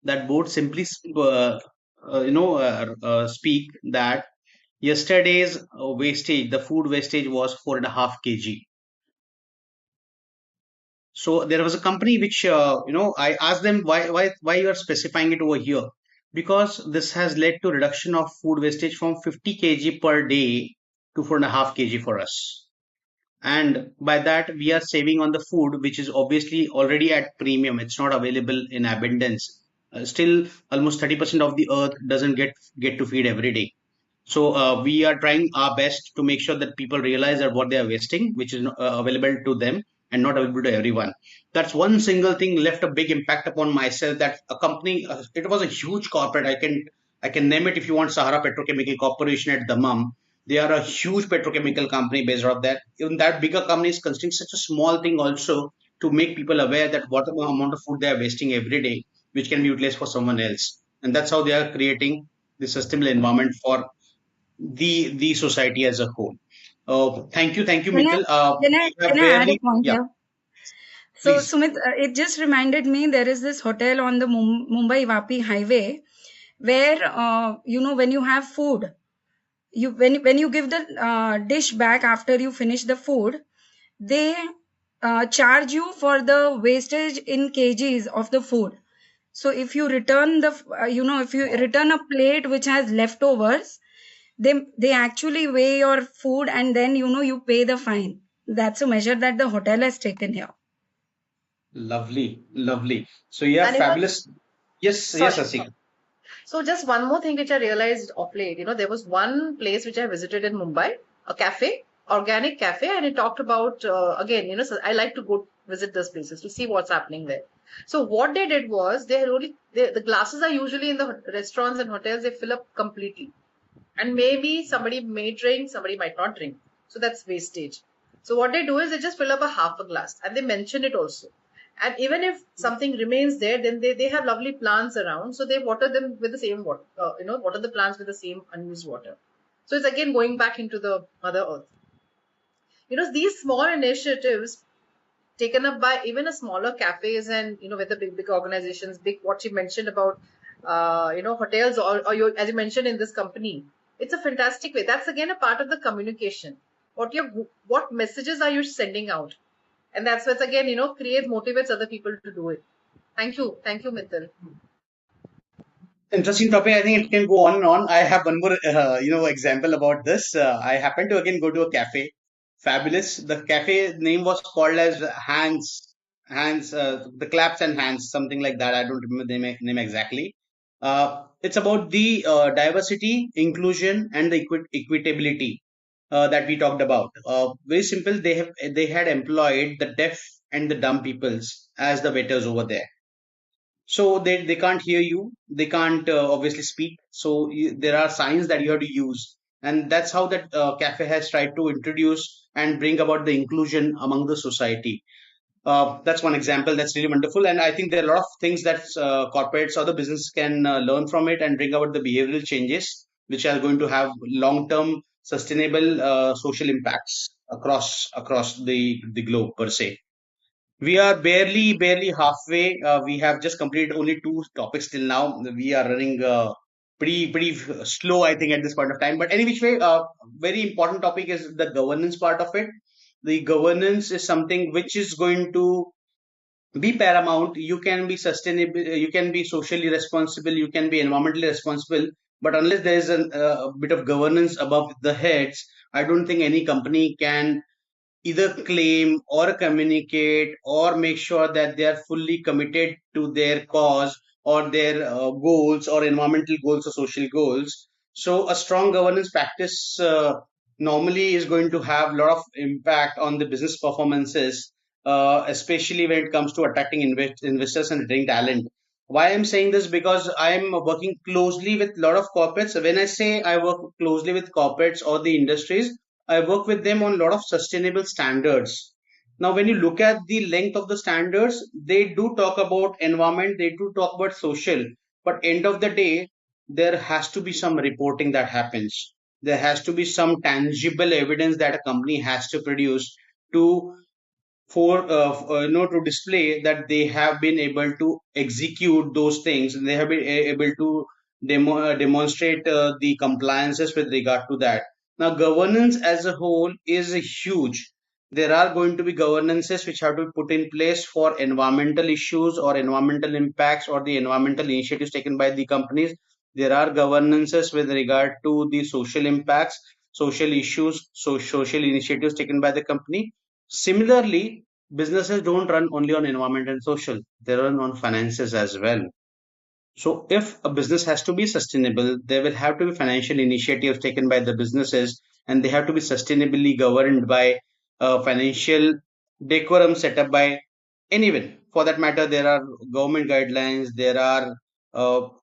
Speaker 1: That board simply, speak that yesterday's wastage, the food wastage was 4.5 kg. So there was a company which, I asked them why you are specifying it over here, because this has led to reduction of food wastage from 50 kg per day to 4.5 kg for us. And by that, we are saving on the food, which is obviously already at premium. It's not available in abundance. Still, almost 30% of the earth doesn't get to feed every day. So we are trying our best to make sure that people realize that what they are wasting, which is available to them and not available to everyone. That's one single thing left a big impact upon myself. That a company, it was a huge corporate. I can name it if you want. Sahara Petrochemical Corporation at Dammam. They are a huge petrochemical company based out of that. Even that bigger company is considering such a small thing also to make people aware that what amount of food they are wasting every day, which can be utilized for someone else. And that's how they are creating the sustainable environment for the society as a whole. Thank you,
Speaker 5: Can I
Speaker 1: Mitul. We have
Speaker 5: can I add a
Speaker 1: barely,
Speaker 5: point
Speaker 1: yeah,
Speaker 5: here? So,
Speaker 1: please.
Speaker 5: Sumit, it just reminded me there is this hotel on the Mumbai Vapi highway where when you have food, when you give the dish back after you finish the food, they charge you for the wastage in kgs of the food. So if you return if you return a plate which has leftovers, they actually weigh your food and then you pay the fine. That's a measure that the hotel has taken here.
Speaker 1: Lovely, lovely. So yeah,
Speaker 3: And
Speaker 1: fabulous. Yes, yes,
Speaker 3: sorry.
Speaker 1: Asik.
Speaker 3: So just one more thing which I realized of late, there was one place which I visited in Mumbai, a cafe, organic cafe, and it talked about again, so I like to go visit those places to see what's happening there. So what they did was the glasses are usually in the restaurants and hotels, they fill up completely, and maybe somebody may drink, somebody might not drink, so that's wastage. So what they do is they just fill up a half a glass, and they mention it also. And even if something remains there, then they have lovely plants around, so they water them with the same water, water the plants with the same unused water. So it's again going back into the mother earth. These small initiatives taken up by even a smaller cafes and with the big organizations, big what you mentioned about hotels, or as you mentioned in this company, it's a fantastic way. That's again a part of the communication. What messages are you sending out? And that's what again creates, motivates other people to do it. Thank you, Mithil.
Speaker 1: Interesting topic. I think it can go on and on. I have one more, example about this. I happened to again go to a cafe. Fabulous. The cafe name was called as the claps and hands, something like that. I don't remember the name exactly. It's about the diversity, inclusion, and the equitability that we talked about. Very simple. They had employed the deaf and the dumb peoples as the waiters over there, so they can't hear you, they can't obviously speak, so there are signs that you have to use, and that's how that cafe has tried to introduce and bring about the inclusion among the society. That's one example that's really wonderful, and I think there are a lot of things that corporates or the business can learn from it and bring about the behavioral changes which are going to have long term sustainable social impacts across the globe per se. We are barely halfway. We have just completed only two topics till now. We are running pretty slow, I think, at this point of time. But any which way, very important topic is the governance part of it. The governance is something which is going to be paramount. You can be sustainable, you can be socially responsible, you can be environmentally responsible. But unless there is a bit of governance above the heads, I don't think any company can either claim or communicate or make sure that they are fully committed to their cause or their goals or environmental goals or social goals. So a strong governance practice normally is going to have a lot of impact on the business performances, especially when it comes to attracting investors and retaining talent. Why I'm saying this, because I'm working closely with a lot of corporates. When I say I work closely with corporates or the industries, I work with them on a lot of sustainable standards. Now, when you look at the length of the standards, they do talk about environment, they do talk about social, but end of the day, there has to be some reporting that happens. There has to be some tangible evidence that a company has to produce to to display that they have been able to execute those things, and they have been able to demonstrate the compliances with regard to that. Now governance as a whole is huge. There are going to be governances which have to be put in place for environmental issues or environmental impacts or the environmental initiatives taken by the companies. There are governances with regard to the social impacts, social issues, social initiatives taken by the company. Similarly, businesses don't run only on environment and social, they run on finances as well. So if a business has to be sustainable, there will have to be financial initiatives taken by the businesses, and they have to be sustainably governed by financial decorum set up by anyone. For that matter, there are government guidelines, there are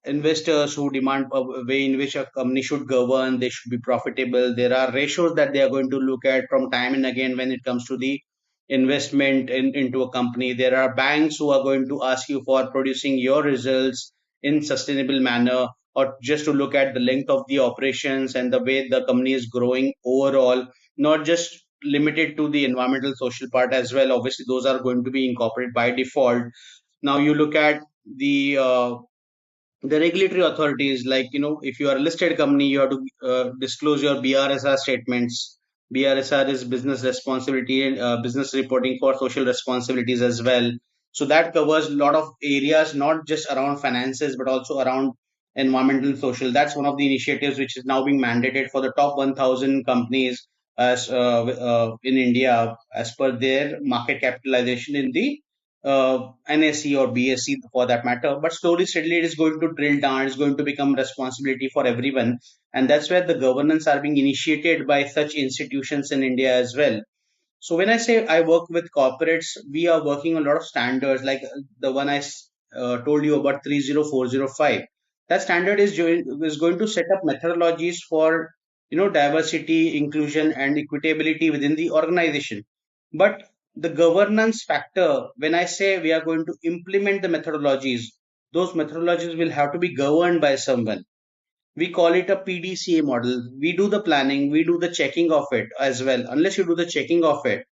Speaker 1: investors who demand a way in which a company should govern, they should be profitable. There are ratios that they are going to look at from time and again when it comes to the investment into a company. There are banks who are going to ask you for producing your results in sustainable manner, or just to look at the length of the operations and the way the company is growing overall, not just limited to the environmental social part as well. Obviously, those are going to be incorporated by default. Now you look at the regulatory authorities, like, if you are a listed company, you have to disclose your BRSR statements. BRSR is business responsibility and business reporting for social responsibilities as well. So that covers a lot of areas, not just around finances, but also around environmental and social. That's one of the initiatives which is now being mandated for the top 1,000 companies as in India, as per their market capitalization in the NSE or BSE for that matter. But slowly, steadily, it is going to drill down. It's going to become responsibility for everyone, and that's where the governance are being initiated by such institutions in India as well. So when I say I work with corporates, we are working on a lot of standards, like the one I told you about 30405. That standard is going to set up methodologies for diversity, inclusion, and equitability within the organization. But the governance factor, when I say we are going to implement the methodologies, those methodologies will have to be governed by someone. We call it a PDCA model. We do the planning, we do the checking of it as well. Unless you do the checking of it,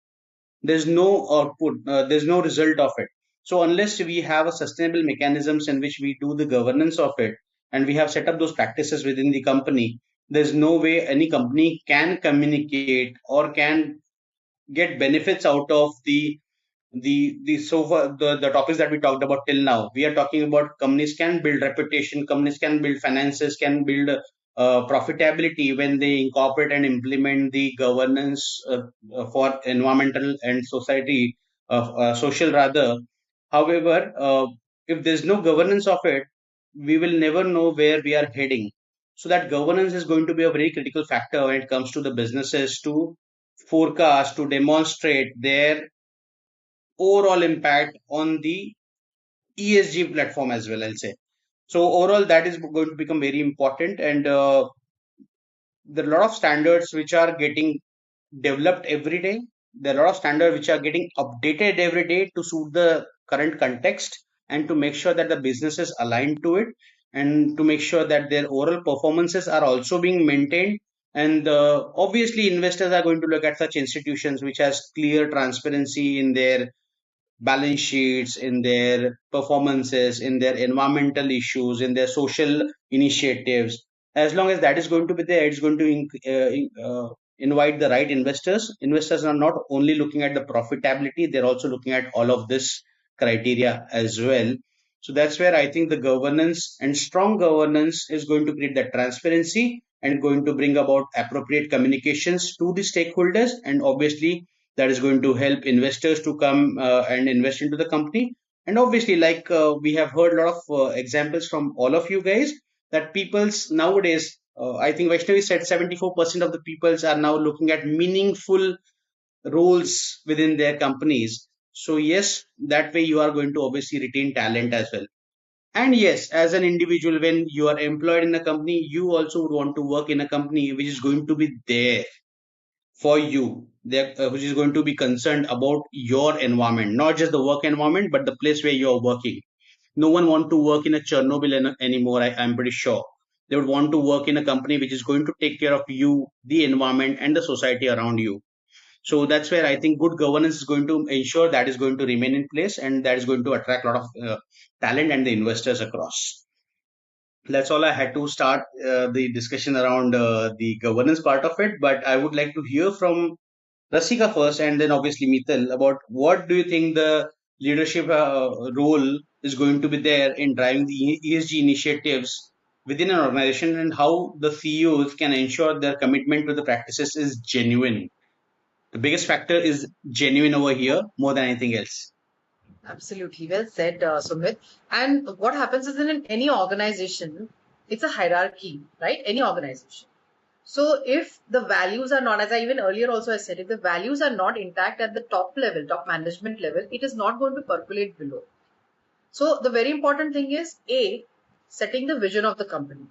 Speaker 1: there's no output, there's no result of it. So unless we have a sustainable mechanisms in which we do the governance of it, and we have set up those practices within the company, there's no way any company can communicate or can get benefits out of the so far the topics that we talked about till now. We are talking about companies can build reputation, companies can build finances, can build profitability when they incorporate and implement the governance for environmental and social rather. However, if there's no governance of it, we will never know where we are heading. So that governance is going to be a very critical factor when it comes to the businesses to forecast, to demonstrate their overall impact on the ESG platform as well, I'll say. So overall, that is going to become very important, and there are a lot of standards which are getting developed every day. There are a lot of standards which are getting updated every day to suit the current context and to make sure that the business is aligned to it, and to make sure that their overall performances are also being maintained. And obviously, investors are going to look at such institutions which has clear transparency in their balance sheets, in their performances, in their environmental issues, in their social initiatives. As long as that is going to be there, it's going to invite the right investors. Investors are not only looking at the profitability, they're also looking at all of this criteria as well. So that's where I think the governance and strong governance is going to create that transparency and going to bring about appropriate communications to the stakeholders, and obviously that is going to help investors to come and invest into the company. And obviously, like we have heard a lot of examples from all of you guys, that people's nowadays, I think Vaishnavi said 74% of the peoples are now looking at meaningful roles within their companies. So yes, that way you are going to obviously retain talent as well. And yes, as an individual, when you are employed in a company, you also would want to work in a company which is going to be there for you, which is going to be concerned about your environment, not just the work environment, but the place where you're working. No one want to work in a Chernobyl anymore. I'm pretty sure they would want to work in a company which is going to take care of you, the environment, and the society around you. So that's where I think good governance is going to ensure that is going to remain in place, and that is going to attract a lot of talent and the investors across. That's all I had to start the discussion around the governance part of it. But I would like to hear from Rasika first, and then obviously Mital, about what do you think the leadership role is going to be there in driving the ESG initiatives within an organization, and how the CEOs can ensure their commitment to the practices is genuine. The biggest factor is genuine over here more than anything else.
Speaker 3: Absolutely. Well said, Sumit. And what happens is that in any organization, it's a hierarchy, right? Any organization. So if the values are not, as I even earlier also I said, if the values are not intact at the top level, top management level, it is not going to percolate below. So the very important thing is setting the vision of the company.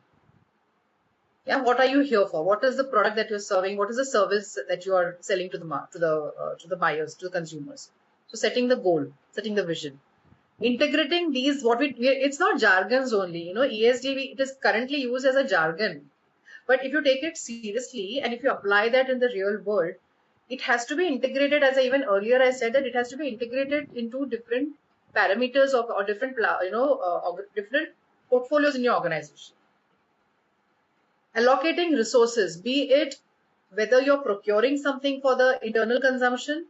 Speaker 3: Yeah, what are you here for? What is the product that you're serving? What is the service that you are selling to the buyers, to the consumers? So setting the goal, setting the vision. integrating these, it's not jargons only, ESG, it is currently used as a jargon. But if you take it seriously and if you apply that in the real world, it has to be integrated, as I even earlier I said, that it has to be integrated into different parameters or different, different portfolios in your organization. Allocating resources, be it whether you're procuring something for the internal consumption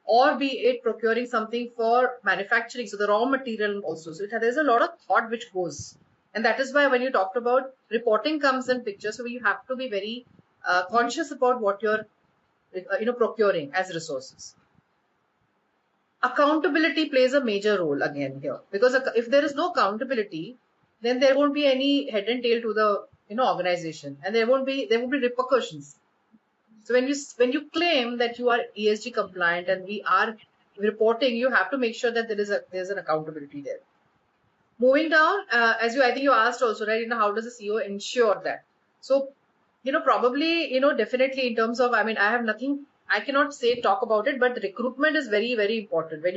Speaker 3: or be it procuring something for manufacturing, so the raw material also. So there's a lot of thought which goes. And that is why when you talked about reporting comes in picture, so you have to be very conscious about what you're procuring as resources. Accountability plays a major role again here, because if there is no accountability, then there won't be any head and tail to the organization, and there will be repercussions. So when you claim that you are ESG compliant and we are reporting, you have to make sure that there's an accountability there. Moving down, I think you asked also, right? How does the CEO ensure that? So, probably, definitely in terms of, I have nothing, I cannot talk about it, but recruitment is very, very important. When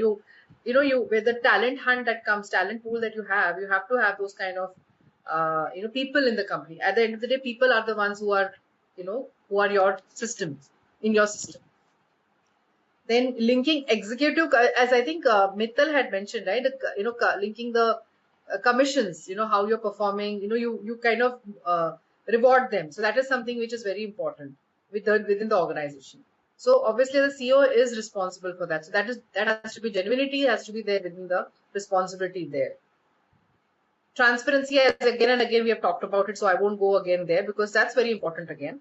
Speaker 3: with the talent hunt that comes, talent pool that you have to have those kind of, people in the company. At the end of the day, people are the ones who are your systems, in your system. Then linking executive, as I think Mittal had mentioned, right? Linking the commissions, how you're performing, you kind of reward them. So that is something which is very important within the organization. So obviously the CEO is responsible for that. So that has to be genuinity, has to be there within the responsibility there. Transparency, as again and again we have talked about it, so I won't go again there because that's very important again.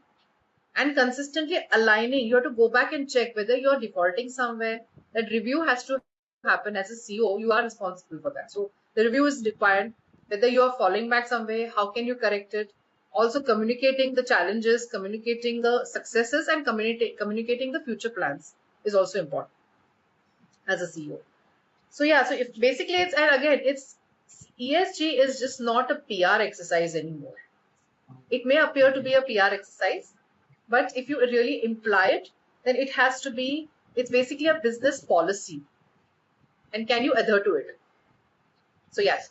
Speaker 3: And consistently aligning, you have to go back and check whether you're defaulting somewhere. That review has to happen. As a CEO, you are responsible for that. So the review is required, whether you are falling back somewhere, how can you correct it? Also communicating the challenges, communicating the successes, and communicating the future plans is also important as a CEO. So yeah, so if basically it's ESG is just not a PR exercise anymore. It may appear to be a PR exercise, but if you really imply it, then it's basically a business policy. And can you adhere to it? So yes,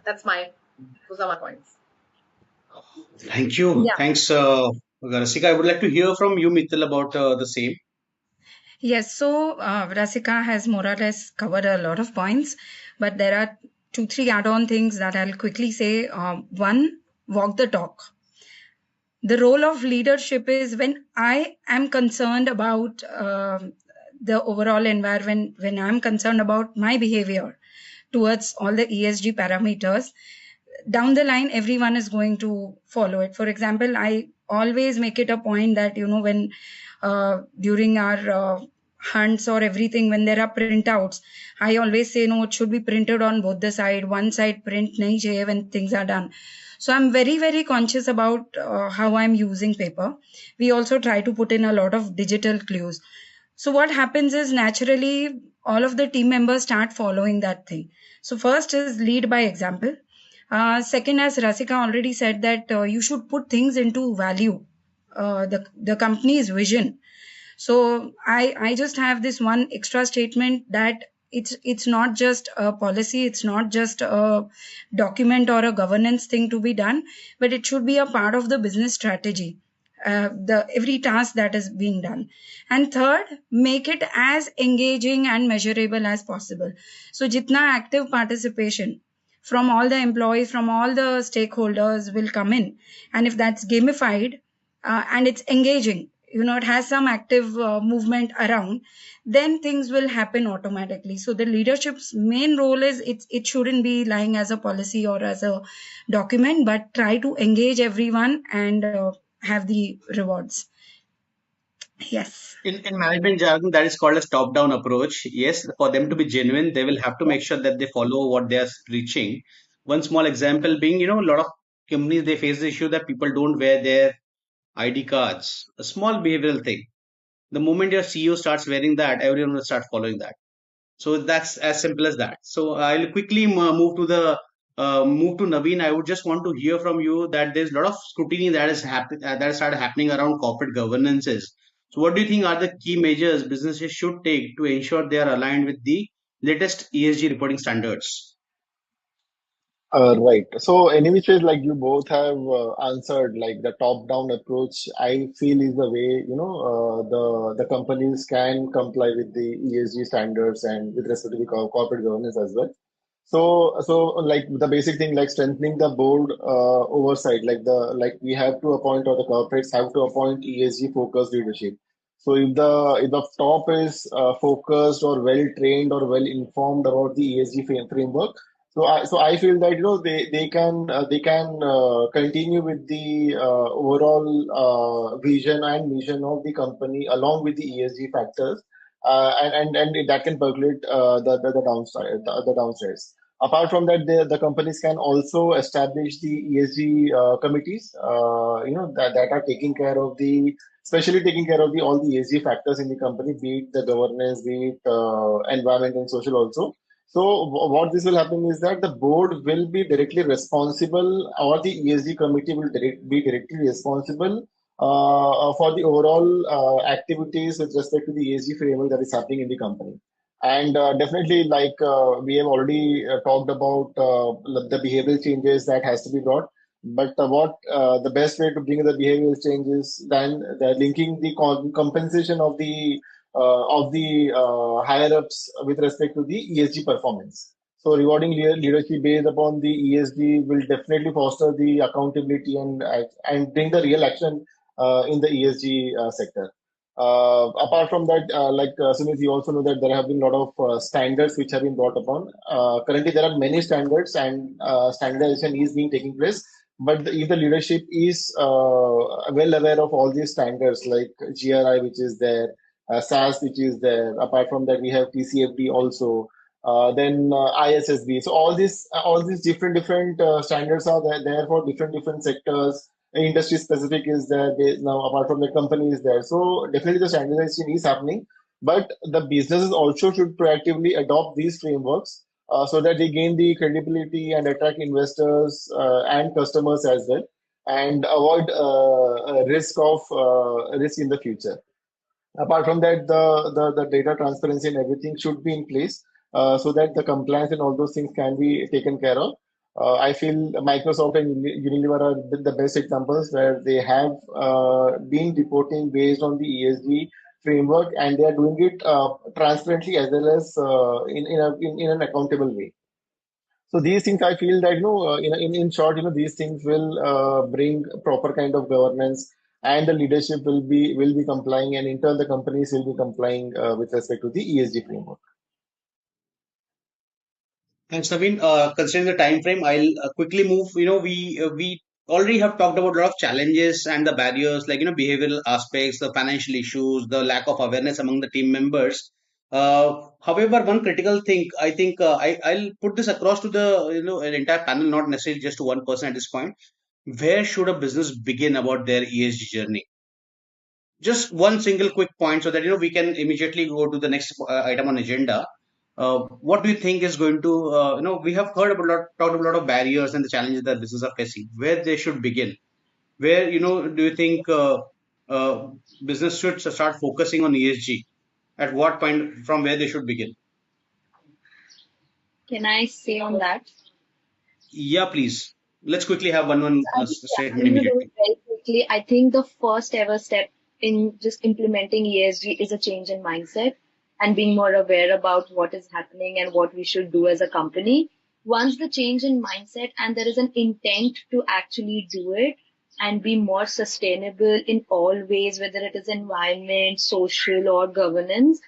Speaker 3: those are my points.
Speaker 1: Thank you.
Speaker 5: Yeah.
Speaker 1: Thanks, Rasika. I would like to hear from you, Mittal, about the same.
Speaker 5: Yes, so Rasika has more or less covered a lot of points, but there are 2-3 add-on things that I'll quickly say. One, walk the talk. The role of leadership is when I am concerned about the overall environment, when I'm concerned about my behavior towards all the ESG parameters, down the line, everyone is going to follow it. For example, I always make it a point that, when during our hunts or everything, when there are printouts, I always say, no, it should be printed on both the side. One side print nahi chahiye when things are done. So I'm very, very conscious about how I'm using paper. We also try to put in a lot of digital clues. So what happens is naturally all of the team members start following that thing. So first is lead by example. Second, as Rasika already said, that you should put things into value, the company's vision. So I just have this one extra statement that it's not just a policy, it's not just a document or a governance thing to be done, but it should be a part of the business strategy. Every task that is being done. And third, make it as engaging and measurable as possible. So jitna active participation from all the employees, from all the stakeholders will come in, and if that's gamified and it's engaging, it has some active movement around, then things will happen automatically. So the leadership's main role is it shouldn't be lying as a policy or as a document, but try to engage everyone and have the rewards. Yes.
Speaker 1: In management jargon, that is called as top-down approach. Yes, for them to be genuine, they will have to make sure that they follow what they are preaching. One small example being, a lot of companies, they face the issue that people don't wear their ID cards. A small behavioral thing. The moment your CEO starts wearing that, everyone will start following that. So that's as simple as that. So I'll quickly move to Naveen. I would just want to hear from you that there's a lot of scrutiny that has started happening around corporate governances. So what do you think are the key measures businesses should take to ensure they are aligned with the latest ESG reporting standards?
Speaker 2: Right. So, any which ways, like you both have answered, like the top-down approach, I feel is the way, the companies can comply with the ESG standards and with respect to the corporate governance as well. So like the basic thing, like strengthening the board oversight, like we have to appoint, or the corporates have to appoint ESG focused leadership. So if the top is focused or well trained or well informed about the ESG framework, so I feel that they can continue with the overall vision and mission of the company along with the ESG factors, and that can percolate the downside, the downsides. Apart from that, the companies can also establish the ESG committees, that are taking care of especially taking care of all the ESG factors in the company, be it the governance, be it environment and social also. So what this will happen is that the board will be directly responsible, or the ESG committee will be directly responsible for the overall activities with respect to the ESG framework that is happening in the company. And definitely, like we have already talked about the behavioral changes that has to be brought. But what the best way to bring the behavioral changes than the linking the compensation of the higher ups with respect to the ESG performance. So rewarding leadership based upon the ESG will definitely foster the accountability and bring the real action in the ESG sector. Apart from that, Sumit, you also know that there have been a lot of standards which have been brought upon. Currently, there are many standards, and standardization is being taking place. But if the leadership is well aware of all these standards, like GRI, which is there, SAS, which is there. Apart from that, we have TCFD also. Then ISSB. So all these different standards are there for different sectors. Industry specific is there. Now, apart from the company is there. So definitely the standardization is happening. But the businesses also should proactively adopt these frameworks so that they gain the credibility and attract investors and customers as well, and avoid risk in the future. Apart from that, the data transparency and everything should be in place so that the compliance and all those things can be taken care of. I feel Microsoft and Unilever are the best examples where they have been reporting based on the ESG framework, and they are doing it transparently as well as in an accountable way. So these things, I feel that in short, these things will bring proper kind of governance, and the leadership will be complying, and in turn the companies will be complying with respect to the ESG framework.
Speaker 1: Thanks, Naveen. Considering the time frame, I'll quickly move. We already have talked about a lot of challenges and the barriers, like behavioral aspects, the financial issues, the lack of awareness among the team members. However, one critical thing, I think, I'll put this across to the an entire panel, not necessarily just to one person at this point. Where should a business begin about their ESG journey? Just one single quick point, so that we can immediately go to the next item on agenda. What do you think is going to we have talked about a lot of barriers and the challenges that businesses are facing, where they should begin? Where do you think uh, business should start focusing on ESG? At what point, from where they should begin?
Speaker 4: Can I say on that?
Speaker 1: Yeah, please. Let's quickly have one
Speaker 4: I think, yeah,
Speaker 1: statement
Speaker 4: I'm going to do it
Speaker 1: immediately.
Speaker 4: very quickly. I think the first ever step in just implementing ESG is a change in mindset and being more aware about what is happening and what we should do as a company. Once the change in mindset and there is an intent to actually do it and be more sustainable in all ways, whether it is environment, social, or governance,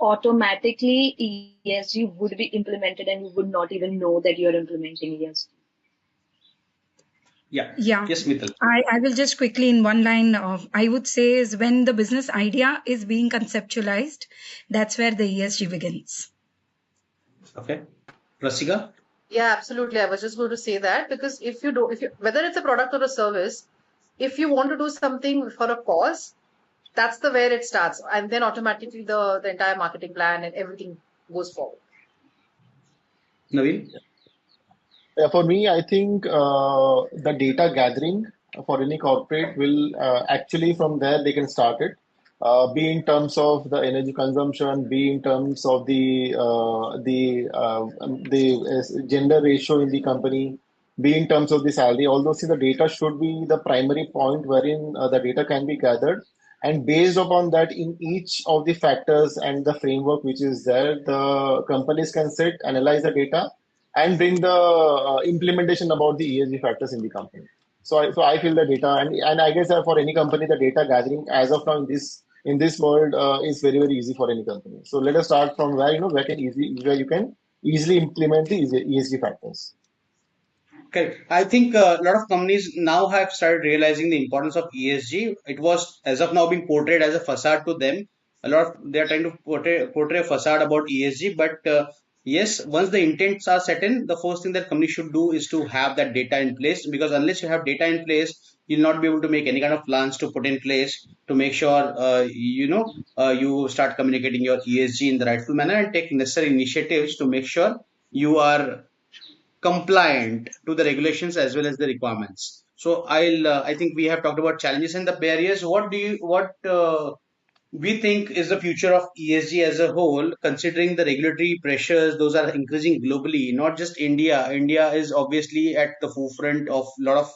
Speaker 4: automatically ESG would be implemented and you would not even know that you're implementing ESG.
Speaker 1: Yeah.
Speaker 5: Yeah,
Speaker 1: Yes, Mithil.
Speaker 5: I will just quickly in one line of I would say is when the business idea is being conceptualized, that's where the ESG begins.
Speaker 1: Okay. Rasika?
Speaker 3: Yeah, absolutely. I was just going to say that because whether it's a product or a service, if you want to do something for a cause, that's the where it starts, and then automatically the entire marketing plan and everything goes forward.
Speaker 1: Naveen?
Speaker 2: For me, I think the data gathering for any corporate will actually from there they can start it. be in terms of the energy consumption, be in terms of the gender ratio in the company, be in terms of the salary. All those things, the data should be the primary point wherein the data can be gathered. And based upon that, in each of the factors and the framework which is there, the companies can sit, analyze the data, and bring the implementation about the ESG factors in the company. So I feel the data, and I guess that for any company, the data gathering as of now in this world is very very easy for any company. So let us start from where where you can easily implement the ESG factors.
Speaker 1: Correct. I think a lot of companies now have started realizing the importance of ESG. It was as of now being portrayed as a facade to them. A lot of they are trying to portray a facade about ESG, but yes, once the intents are set in, the first thing that companies should do is to have that data in place, because unless you have data in place, you'll not be able to make any kind of plans to put in place to make sure you start communicating your ESG in the rightful manner and take necessary initiatives to make sure you are compliant to the regulations as well as the requirements. So I think we have talked about challenges and the barriers. What we think is the future of ESG as a whole, considering the regulatory pressures, those are increasing globally, not just India. India is obviously at the forefront of a lot of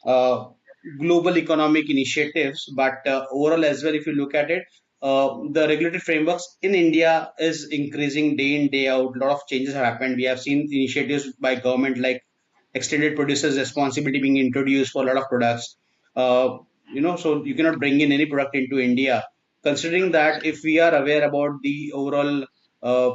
Speaker 1: uh, global economic initiatives, but overall as well, if you look at it, the regulatory frameworks in India is increasing day in day out. A lot of changes have happened. We have seen initiatives by government like extended producers responsibility being introduced for a lot of products. So you cannot bring in any product into India. Considering that, if we are aware about the overall uh,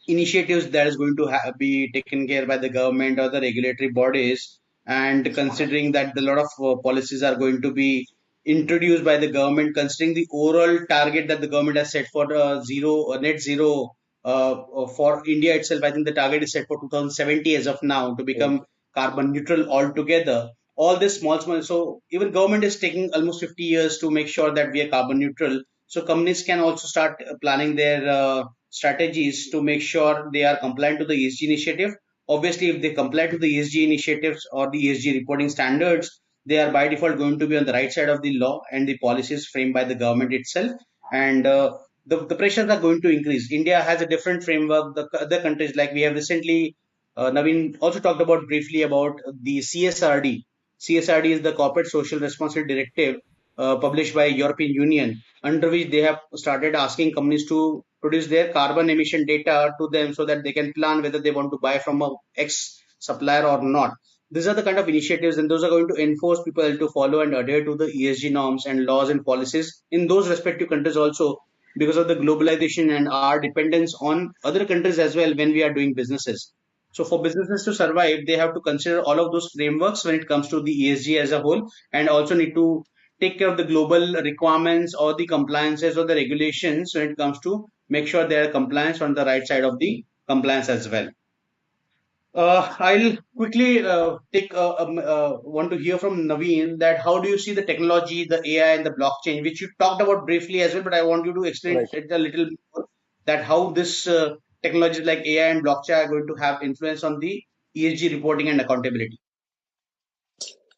Speaker 1: initiatives that is going to be taken care by the government or the regulatory bodies, and considering that a lot of policies are going to be introduced by the government, considering the overall target that the government has set for net zero for India itself. I think the target is set for 2070 as of now, to
Speaker 2: Right.
Speaker 1: become carbon neutral altogether. All this small, so even government is taking almost 50 years to make sure that we are carbon neutral. So companies can also start planning their strategies to make sure they are compliant to the ESG initiative. Obviously, if they comply to the ESG initiatives or the ESG reporting standards, they are by default going to be on the right side of the law and the policies framed by the government itself. And the pressures are going to increase. India has a different framework. The other countries, like we have recently, Naveen also talked about briefly about the CSRD. CSRD is the Corporate Social Responsibility Directive published by European Union, under which they have started asking companies to produce their carbon emission data to them so that they can plan whether they want to buy from a X supplier or not. These are the kind of initiatives, and those are going to enforce people to follow and adhere to the ESG norms and laws and policies in those respective countries also, because of the globalization and our dependence on other countries as well when we are doing businesses. So for businesses to survive, they have to consider all of those frameworks when it comes to the ESG as a whole, and also need to take care of the global requirements or the compliances or the regulations when it comes to make sure they are compliance on the right side of the compliance as well. I'll quickly want to hear from Naveen that how do you see the technology, the AI, and the blockchain, which you talked about briefly as well, but I want you to explain
Speaker 2: Right.
Speaker 1: it a little more, that how this technologies like AI and blockchain are going to have influence on the ESG reporting and accountability.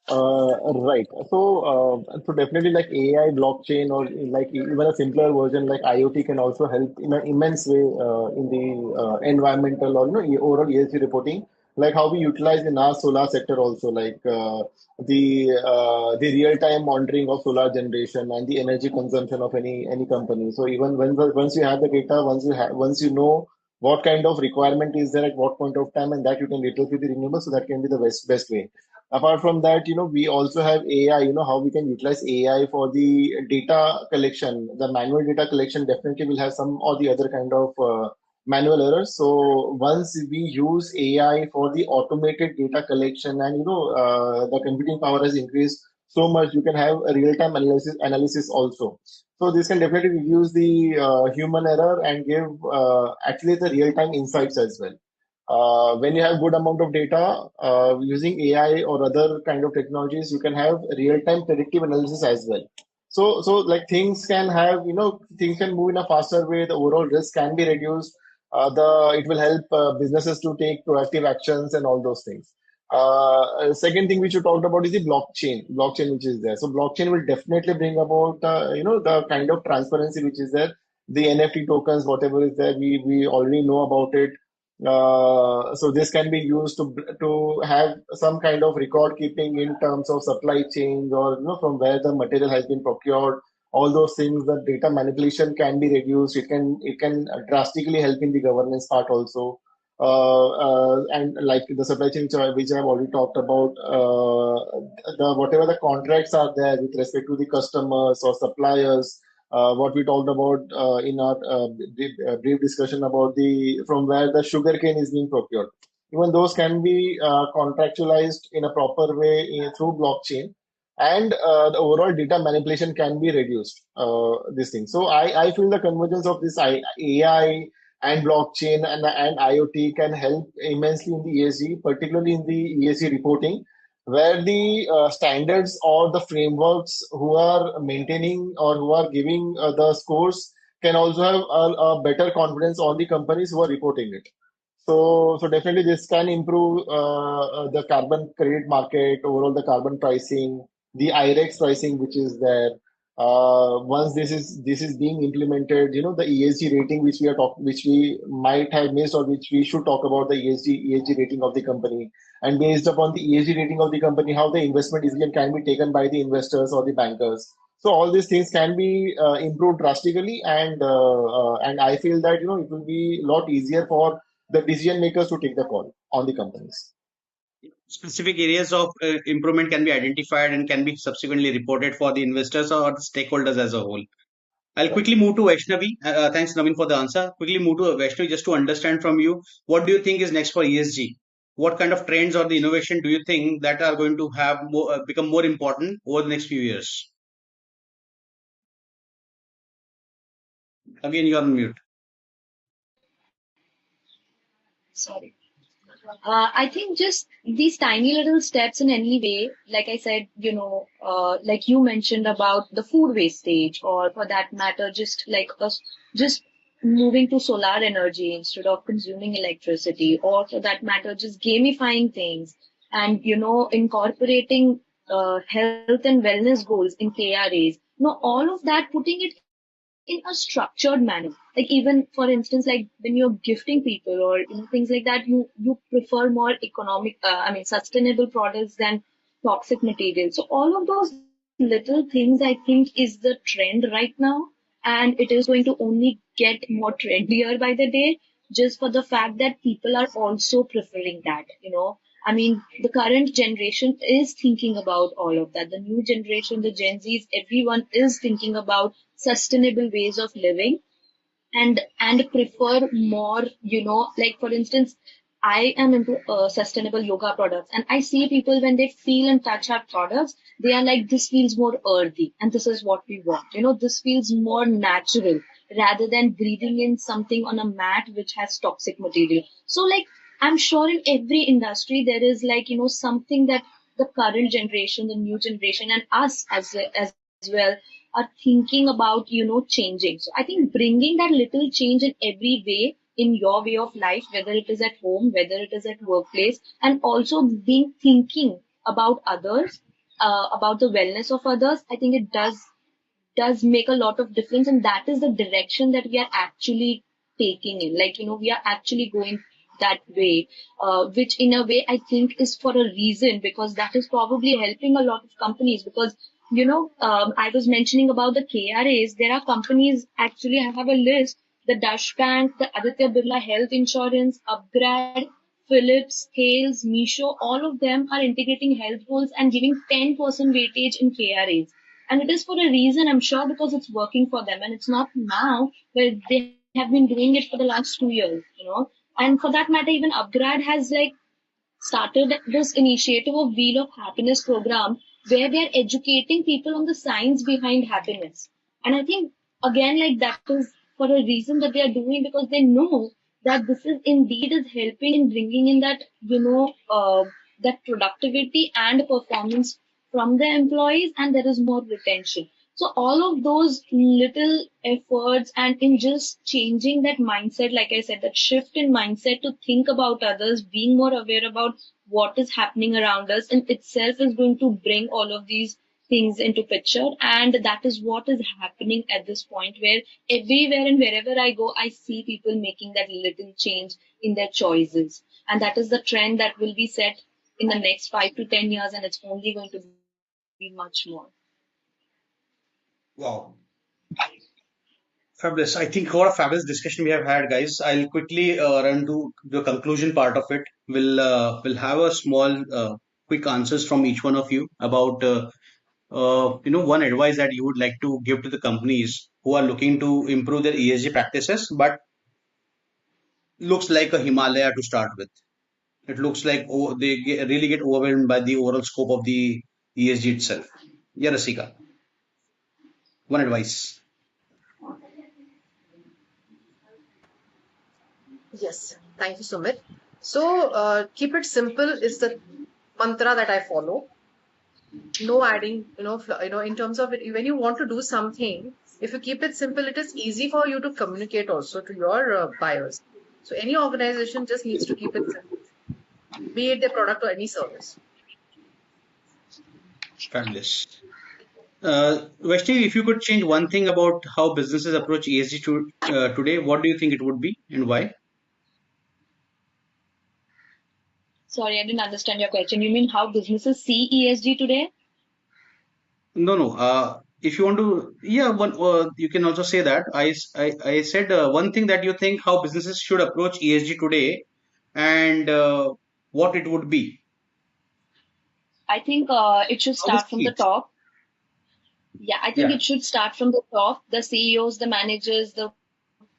Speaker 2: Right. So definitely like AI, blockchain, or like even a simpler version like IoT can also help in an immense way in the environmental or overall ESG reporting. Like how we utilize in our solar sector also, like the real time monitoring of solar generation and the energy consumption of any company. So even once you have the data, once you know what kind of requirement is there at what point of time, and that you can replace with the renewable, so that can be the best way. Apart from that, we also have AI, how we can utilize AI for the data collection. The manual data collection definitely will have some or the other kind of manual errors. So once we use AI for the automated data collection, and the computing power has increased so much, you can have a real-time analysis also. So this can definitely reduce the human error and give actually the real-time insights as well. When you have good amount of data using AI or other kind of technologies, you can have real-time predictive analysis as well. So like things can move in a faster way. The overall risk can be reduced. It will help businesses to take proactive actions and all those things. Second thing which you talked about is the blockchain which is there. So blockchain will definitely bring about the kind of transparency which is there. The NFT tokens, whatever is there, we already know about it. So this can be used to have some kind of record keeping in terms of supply chains, or from where the material has been procured. All those things, the data manipulation can be reduced. It can drastically help in the governance part also. And like the supply chain which I've already talked about, the whatever the contracts are there with respect to the customers or suppliers, what we talked about in our brief discussion about the from where the sugarcane is being procured. Even those can be contractualized in a proper way through blockchain, and the overall data manipulation can be reduced. This thing. So I feel the convergence of this AI and blockchain and IoT can help immensely in the ESG, particularly in the ESG reporting, where the standards or the frameworks who are maintaining or who are giving the scores can also have a better confidence on the companies who are reporting it. So definitely this can improve the carbon credit market, overall the carbon pricing, the IREX pricing which is there. Once this is being implemented, the ESG rating which we might have missed, or which we should talk about, the ESG rating of the company, and based upon the ESG rating of the company, how the investment decision can be taken by the investors or the bankers. So all these things can be improved drastically, and I feel that it will be a lot easier for the decision makers to take the call on the companies.
Speaker 1: Specific areas of improvement can be identified and can be subsequently reported for the investors or the stakeholders as a whole. I'll
Speaker 2: Right.
Speaker 1: quickly move to Vaishnavi. Thanks, Naveen, for the answer. Quickly move to Vaishnavi just to understand from you, what do you think is next for ESG? What kind of trends or the innovation do you think that are going to have become more important over the next few years? Again, you're on mute.
Speaker 4: Sorry. I think just these tiny little steps in any way, like I said, like you mentioned about the food wastage, or for that matter, just like us, just moving to solar energy instead of consuming electricity, or for that matter, just gamifying things and, incorporating health and wellness goals in KRAs. All of that, putting it in a structured manner. Like even for instance, like when you're gifting people or things like that, you prefer more economic, sustainable products than toxic materials. So all of those little things, I think, is the trend right now, and it is going to only get more trendier by the day, just for the fact that people are also preferring that. The current generation is thinking about all of that. The new generation, the Gen Zs, everyone is thinking about sustainable ways of living, and prefer more, like for instance, I am into sustainable yoga products, and I see people when they feel and touch our products, they are like, this feels more earthy, and this is what we want. This feels more natural rather than breathing in something on a mat which has toxic material. So like, I'm sure in every industry there is like, something that the current generation, the new generation, and us as well are thinking about, changing. So I think bringing that little change in every way, in your way of life, whether it is at home, whether it is at workplace, and also being thinking about others, about the wellness of others, I think it does make a lot of difference, and that is the direction that we are actually taking in. Like, we are actually going that way, which in a way I think is for a reason, because that is probably helping a lot of companies. Because I was mentioning about the KRAs. There are companies, actually I have a list: the Dash Bank, the Aditya Birla Health Insurance, Upgrad, Philips, Hales, Misho, all of them are integrating health goals and giving 10% weightage in KRAs. And it is for a reason, I'm sure, because it's working for them. And it's not now, but they have been doing it for the last 2 years. And for that matter, even Upgrad has like started this initiative of Wheel of Happiness program, where they're educating people on the science behind happiness. And I think, again, like that is for a reason that they are doing, because they know that this is indeed is helping in bringing in that, that productivity and performance from the employees, and there is more retention. So all of those little efforts, and in just changing that mindset, like I said, that shift in mindset to think about others, being more aware about what is happening around us in itself is going to bring all of these things into picture. And that is what is happening at this point, where everywhere and wherever I go, I see people making that little change in their choices. And that is the trend that will be set in the next 5 to 10 years, and it's only going to be much more.
Speaker 1: Wow. Fabulous. I think what a fabulous discussion we have had, guys. I'll quickly run to the conclusion part of it. We'll have a small, quick answers from each one of you about one advice that you would like to give to the companies who are looking to improve their ESG practices, but looks like a Himalaya to start with. It looks like really get overwhelmed by the overall scope of the ESG itself. Yeah, Rasika, one advice.
Speaker 3: Yes, thank you, Sumit. So, keep it simple is the mantra that I follow. No adding, in terms of it, when you want to do something, if you keep it simple, it is easy for you to communicate also to your buyers. So, any organization just needs to keep it simple, be it their product or any service.
Speaker 1: Fabulous. Vaishnavi, if you could change one thing about how businesses approach ESG today, what do you think it would be and why?
Speaker 4: Sorry, I didn't understand your question. You mean how businesses see ESG today?
Speaker 1: No, no. If you want to, yeah, you can also say that. I said one thing that you think how businesses should approach ESG today and what it would be.
Speaker 4: I think it should
Speaker 1: How they
Speaker 4: start from
Speaker 1: see
Speaker 4: the
Speaker 1: it.
Speaker 4: top. Yeah, I think
Speaker 1: Yeah.
Speaker 4: it should start from the top. The CEOs, the managers, the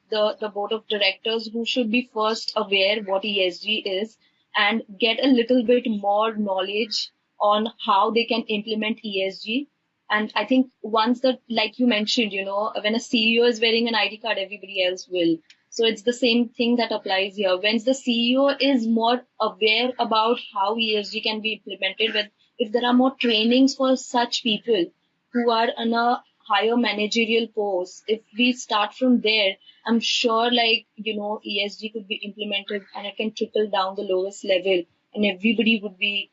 Speaker 4: board of directors who should be first aware what ESG is and get a little bit more knowledge on how they can implement ESG. And I think once that, like you mentioned, when a CEO is wearing an ID card, everybody else will. So it's the same thing that applies here. When the CEO is more aware about how ESG can be implemented, when if there are more trainings for such people who are on a higher managerial post, if we start from there, I'm sure ESG could be implemented and it can trickle down the lowest level and everybody would be,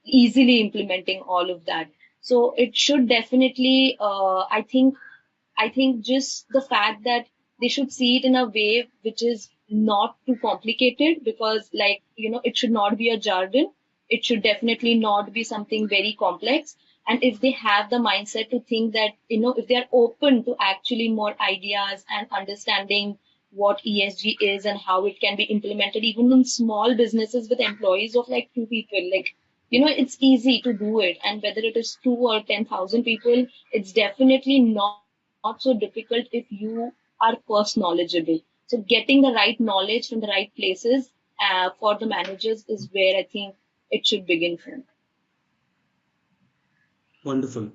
Speaker 4: easily implementing all of that. So it should definitely, I think just the fact that they should see it in a way which is not too complicated, because it should not be a jargon. It should definitely not be something very complex. And if they have the mindset to think that, if they're open to actually more ideas and understanding what ESG is and how it can be implemented, even in small businesses with employees of like 2 people, it's easy to do it. And whether it is 2 or 10,000 people, it's definitely not so difficult if you are first knowledgeable. So getting the right knowledge from the right places for the managers is where I think it should begin from.
Speaker 1: Wonderful.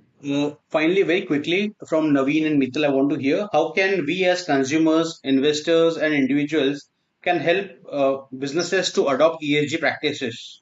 Speaker 1: Finally, very quickly from Naveen and Mittal, I want to hear how can we as consumers, investors, and individuals can help businesses to adopt ESG practices?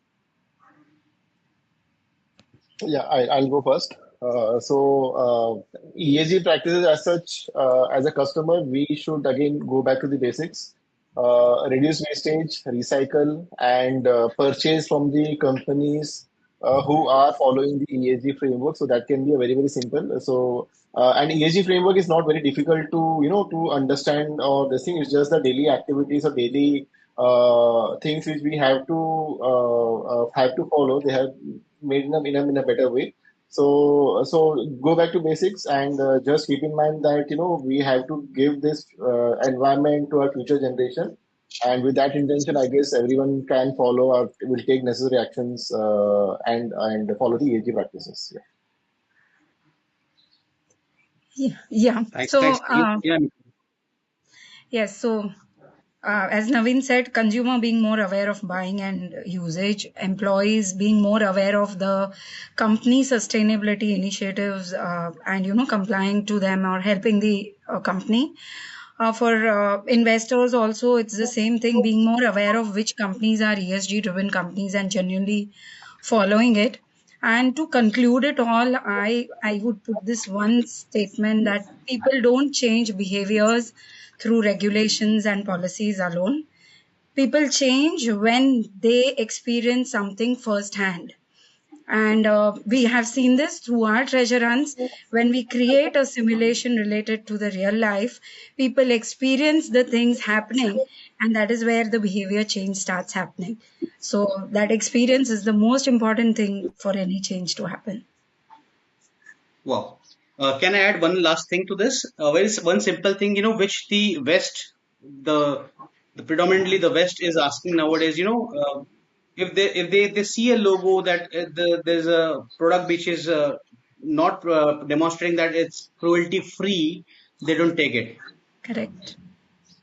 Speaker 2: Yeah, I'll go first. ESG practices as such, as a customer, we should again go back to the basics, reduce wastage, recycle, and purchase from the companies who are following the ESG framework. So that can be a very, very simple. And ESG framework is not very difficult to, to understand or this thing. It's just the daily activities or daily things which we have to follow. They have made them in a better way. So go back to basics and just keep in mind that we have to give this environment to our future generation. And with that intention, I guess everyone can follow or will take necessary actions and follow the ESG practices. Yeah.
Speaker 5: Yeah. Yeah.
Speaker 1: Thanks.
Speaker 5: So,
Speaker 1: Thanks. Yeah.
Speaker 5: yes. So, as Naveen said, consumer being more aware of buying and usage, employees being more aware of the company sustainability initiatives, and complying to them or helping the company. For investors also, it's the same thing, being more aware of which companies are ESG driven companies and genuinely following it. And to conclude it all, I would put this one statement that people don't change behaviors through regulations and policies alone. People change when they experience something firsthand. And we have seen this through our treasure hunts. When we create a simulation related to the real life, people experience the things happening, and that is where the behavior change starts happening. So, that experience is the most important thing for any change to happen.
Speaker 1: Wow. Can I add one last thing to this? There is one simple thing, which the West, the predominantly the West is asking nowadays. If they see a logo that there's a product which is not demonstrating that it's cruelty free, they don't take it.
Speaker 5: Correct.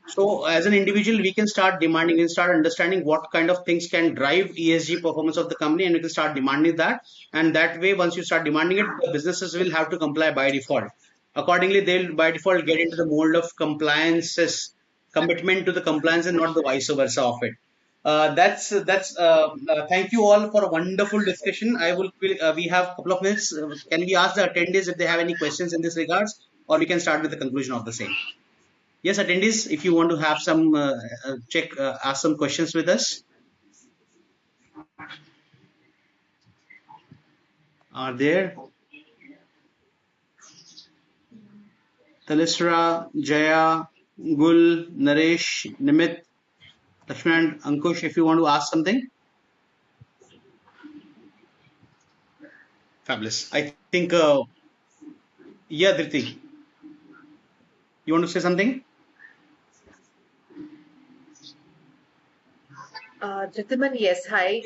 Speaker 1: So as an individual, we can start demanding, we can start understanding what kind of things can drive ESG performance of the company, and we can start demanding that. And that way, once you start demanding it, the businesses will have to comply by default. Accordingly, they'll by default get into the mold of compliances, commitment to the compliance, and not the vice versa of it. Thank you all for a wonderful discussion. We have a couple of minutes. Can we ask the attendees if they have any questions in this regards, or we can start with the conclusion of the same? Yes, attendees, if you want to have some ask some questions with us. Are there? Talisra, Jaya, Gul, Naresh, Nimit, Lakshman, Ankush, if you want to ask something. Fabulous. I think, yeah, Dhriti, you want to say something?
Speaker 3: Gentlemen, yes, hi.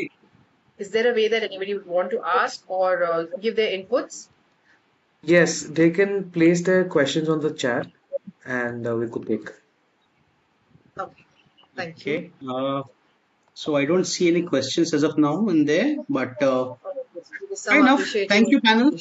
Speaker 3: Is there a way that anybody would want to ask or give their inputs?
Speaker 6: Yes, they can place their questions on the chat and we could take.
Speaker 3: Okay, thank you.
Speaker 1: Okay. So I don't see any questions as of now in there, but fair enough. Thank you, panel.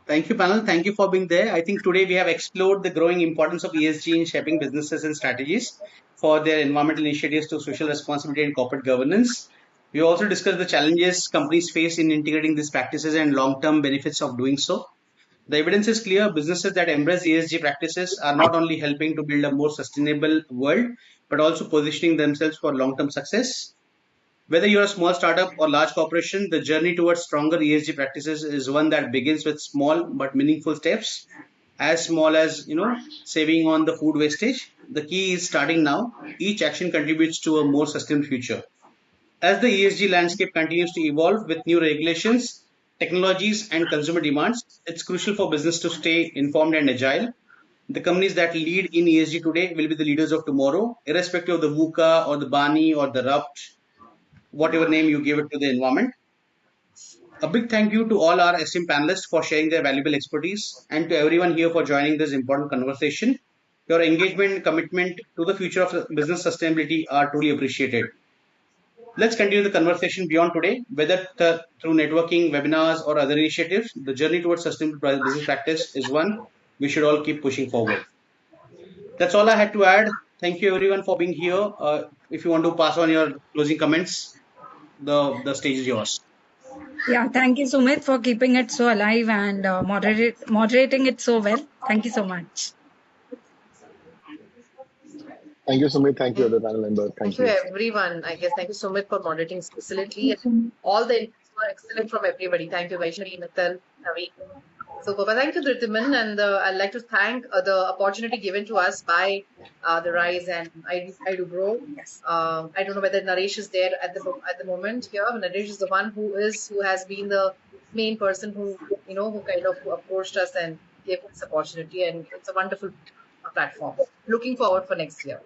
Speaker 1: Thank you, panel. Thank you for being there. I think today we have explored the growing importance of ESG in shaping businesses and strategies for their environmental initiatives to social responsibility and corporate governance. We also discussed the challenges companies face in integrating these practices and long-term benefits of doing so. The evidence is clear. Businesses that embrace ESG practices are not only helping to build a more sustainable world, but also positioning themselves for long-term success. Whether you're a small startup or large corporation, the journey towards stronger ESG practices is one that begins with small but meaningful steps, as small as saving on the food wastage. The key is starting now. Each action contributes to a more sustainable future. As the ESG landscape continues to evolve with new regulations, technologies, and consumer demands, it's crucial for business to stay informed and agile. The companies that lead in ESG today will be the leaders of tomorrow, irrespective of the VUCA or the BANI or the RUPT, whatever name you give it to the environment. A big thank you to all our esteemed panelists for sharing their valuable expertise and to everyone here for joining this important conversation. Your engagement and commitment to the future of business sustainability are truly appreciated. Let's continue the conversation beyond today, whether through networking, webinars, or other initiatives. The journey towards sustainable business practice is one we should all keep pushing forward. That's all I had to add. Thank you everyone for being here. If you want to pass on your closing comments, the stage is yours.
Speaker 5: Yeah, thank you, Sumit, for keeping it so alive and moderating it so well. Thank you so much.
Speaker 2: Thank you, Sumit. Thank you, other panel members.
Speaker 3: Thank you, everyone. I guess thank you, Sumit, for moderating excellently. All the inputs were excellent from everybody. Thank you, Vaishnavi, Mittal, Navi. So, thank you, Dritiman, and I'd like to thank the opportunity given to us by the Rise and Idobro.
Speaker 5: Yes.
Speaker 3: I don't know whether Naresh is there at the moment here. Naresh is the one who has been the main person who kind of approached us and gave us this opportunity, and it's a wonderful platform. Looking forward for next year.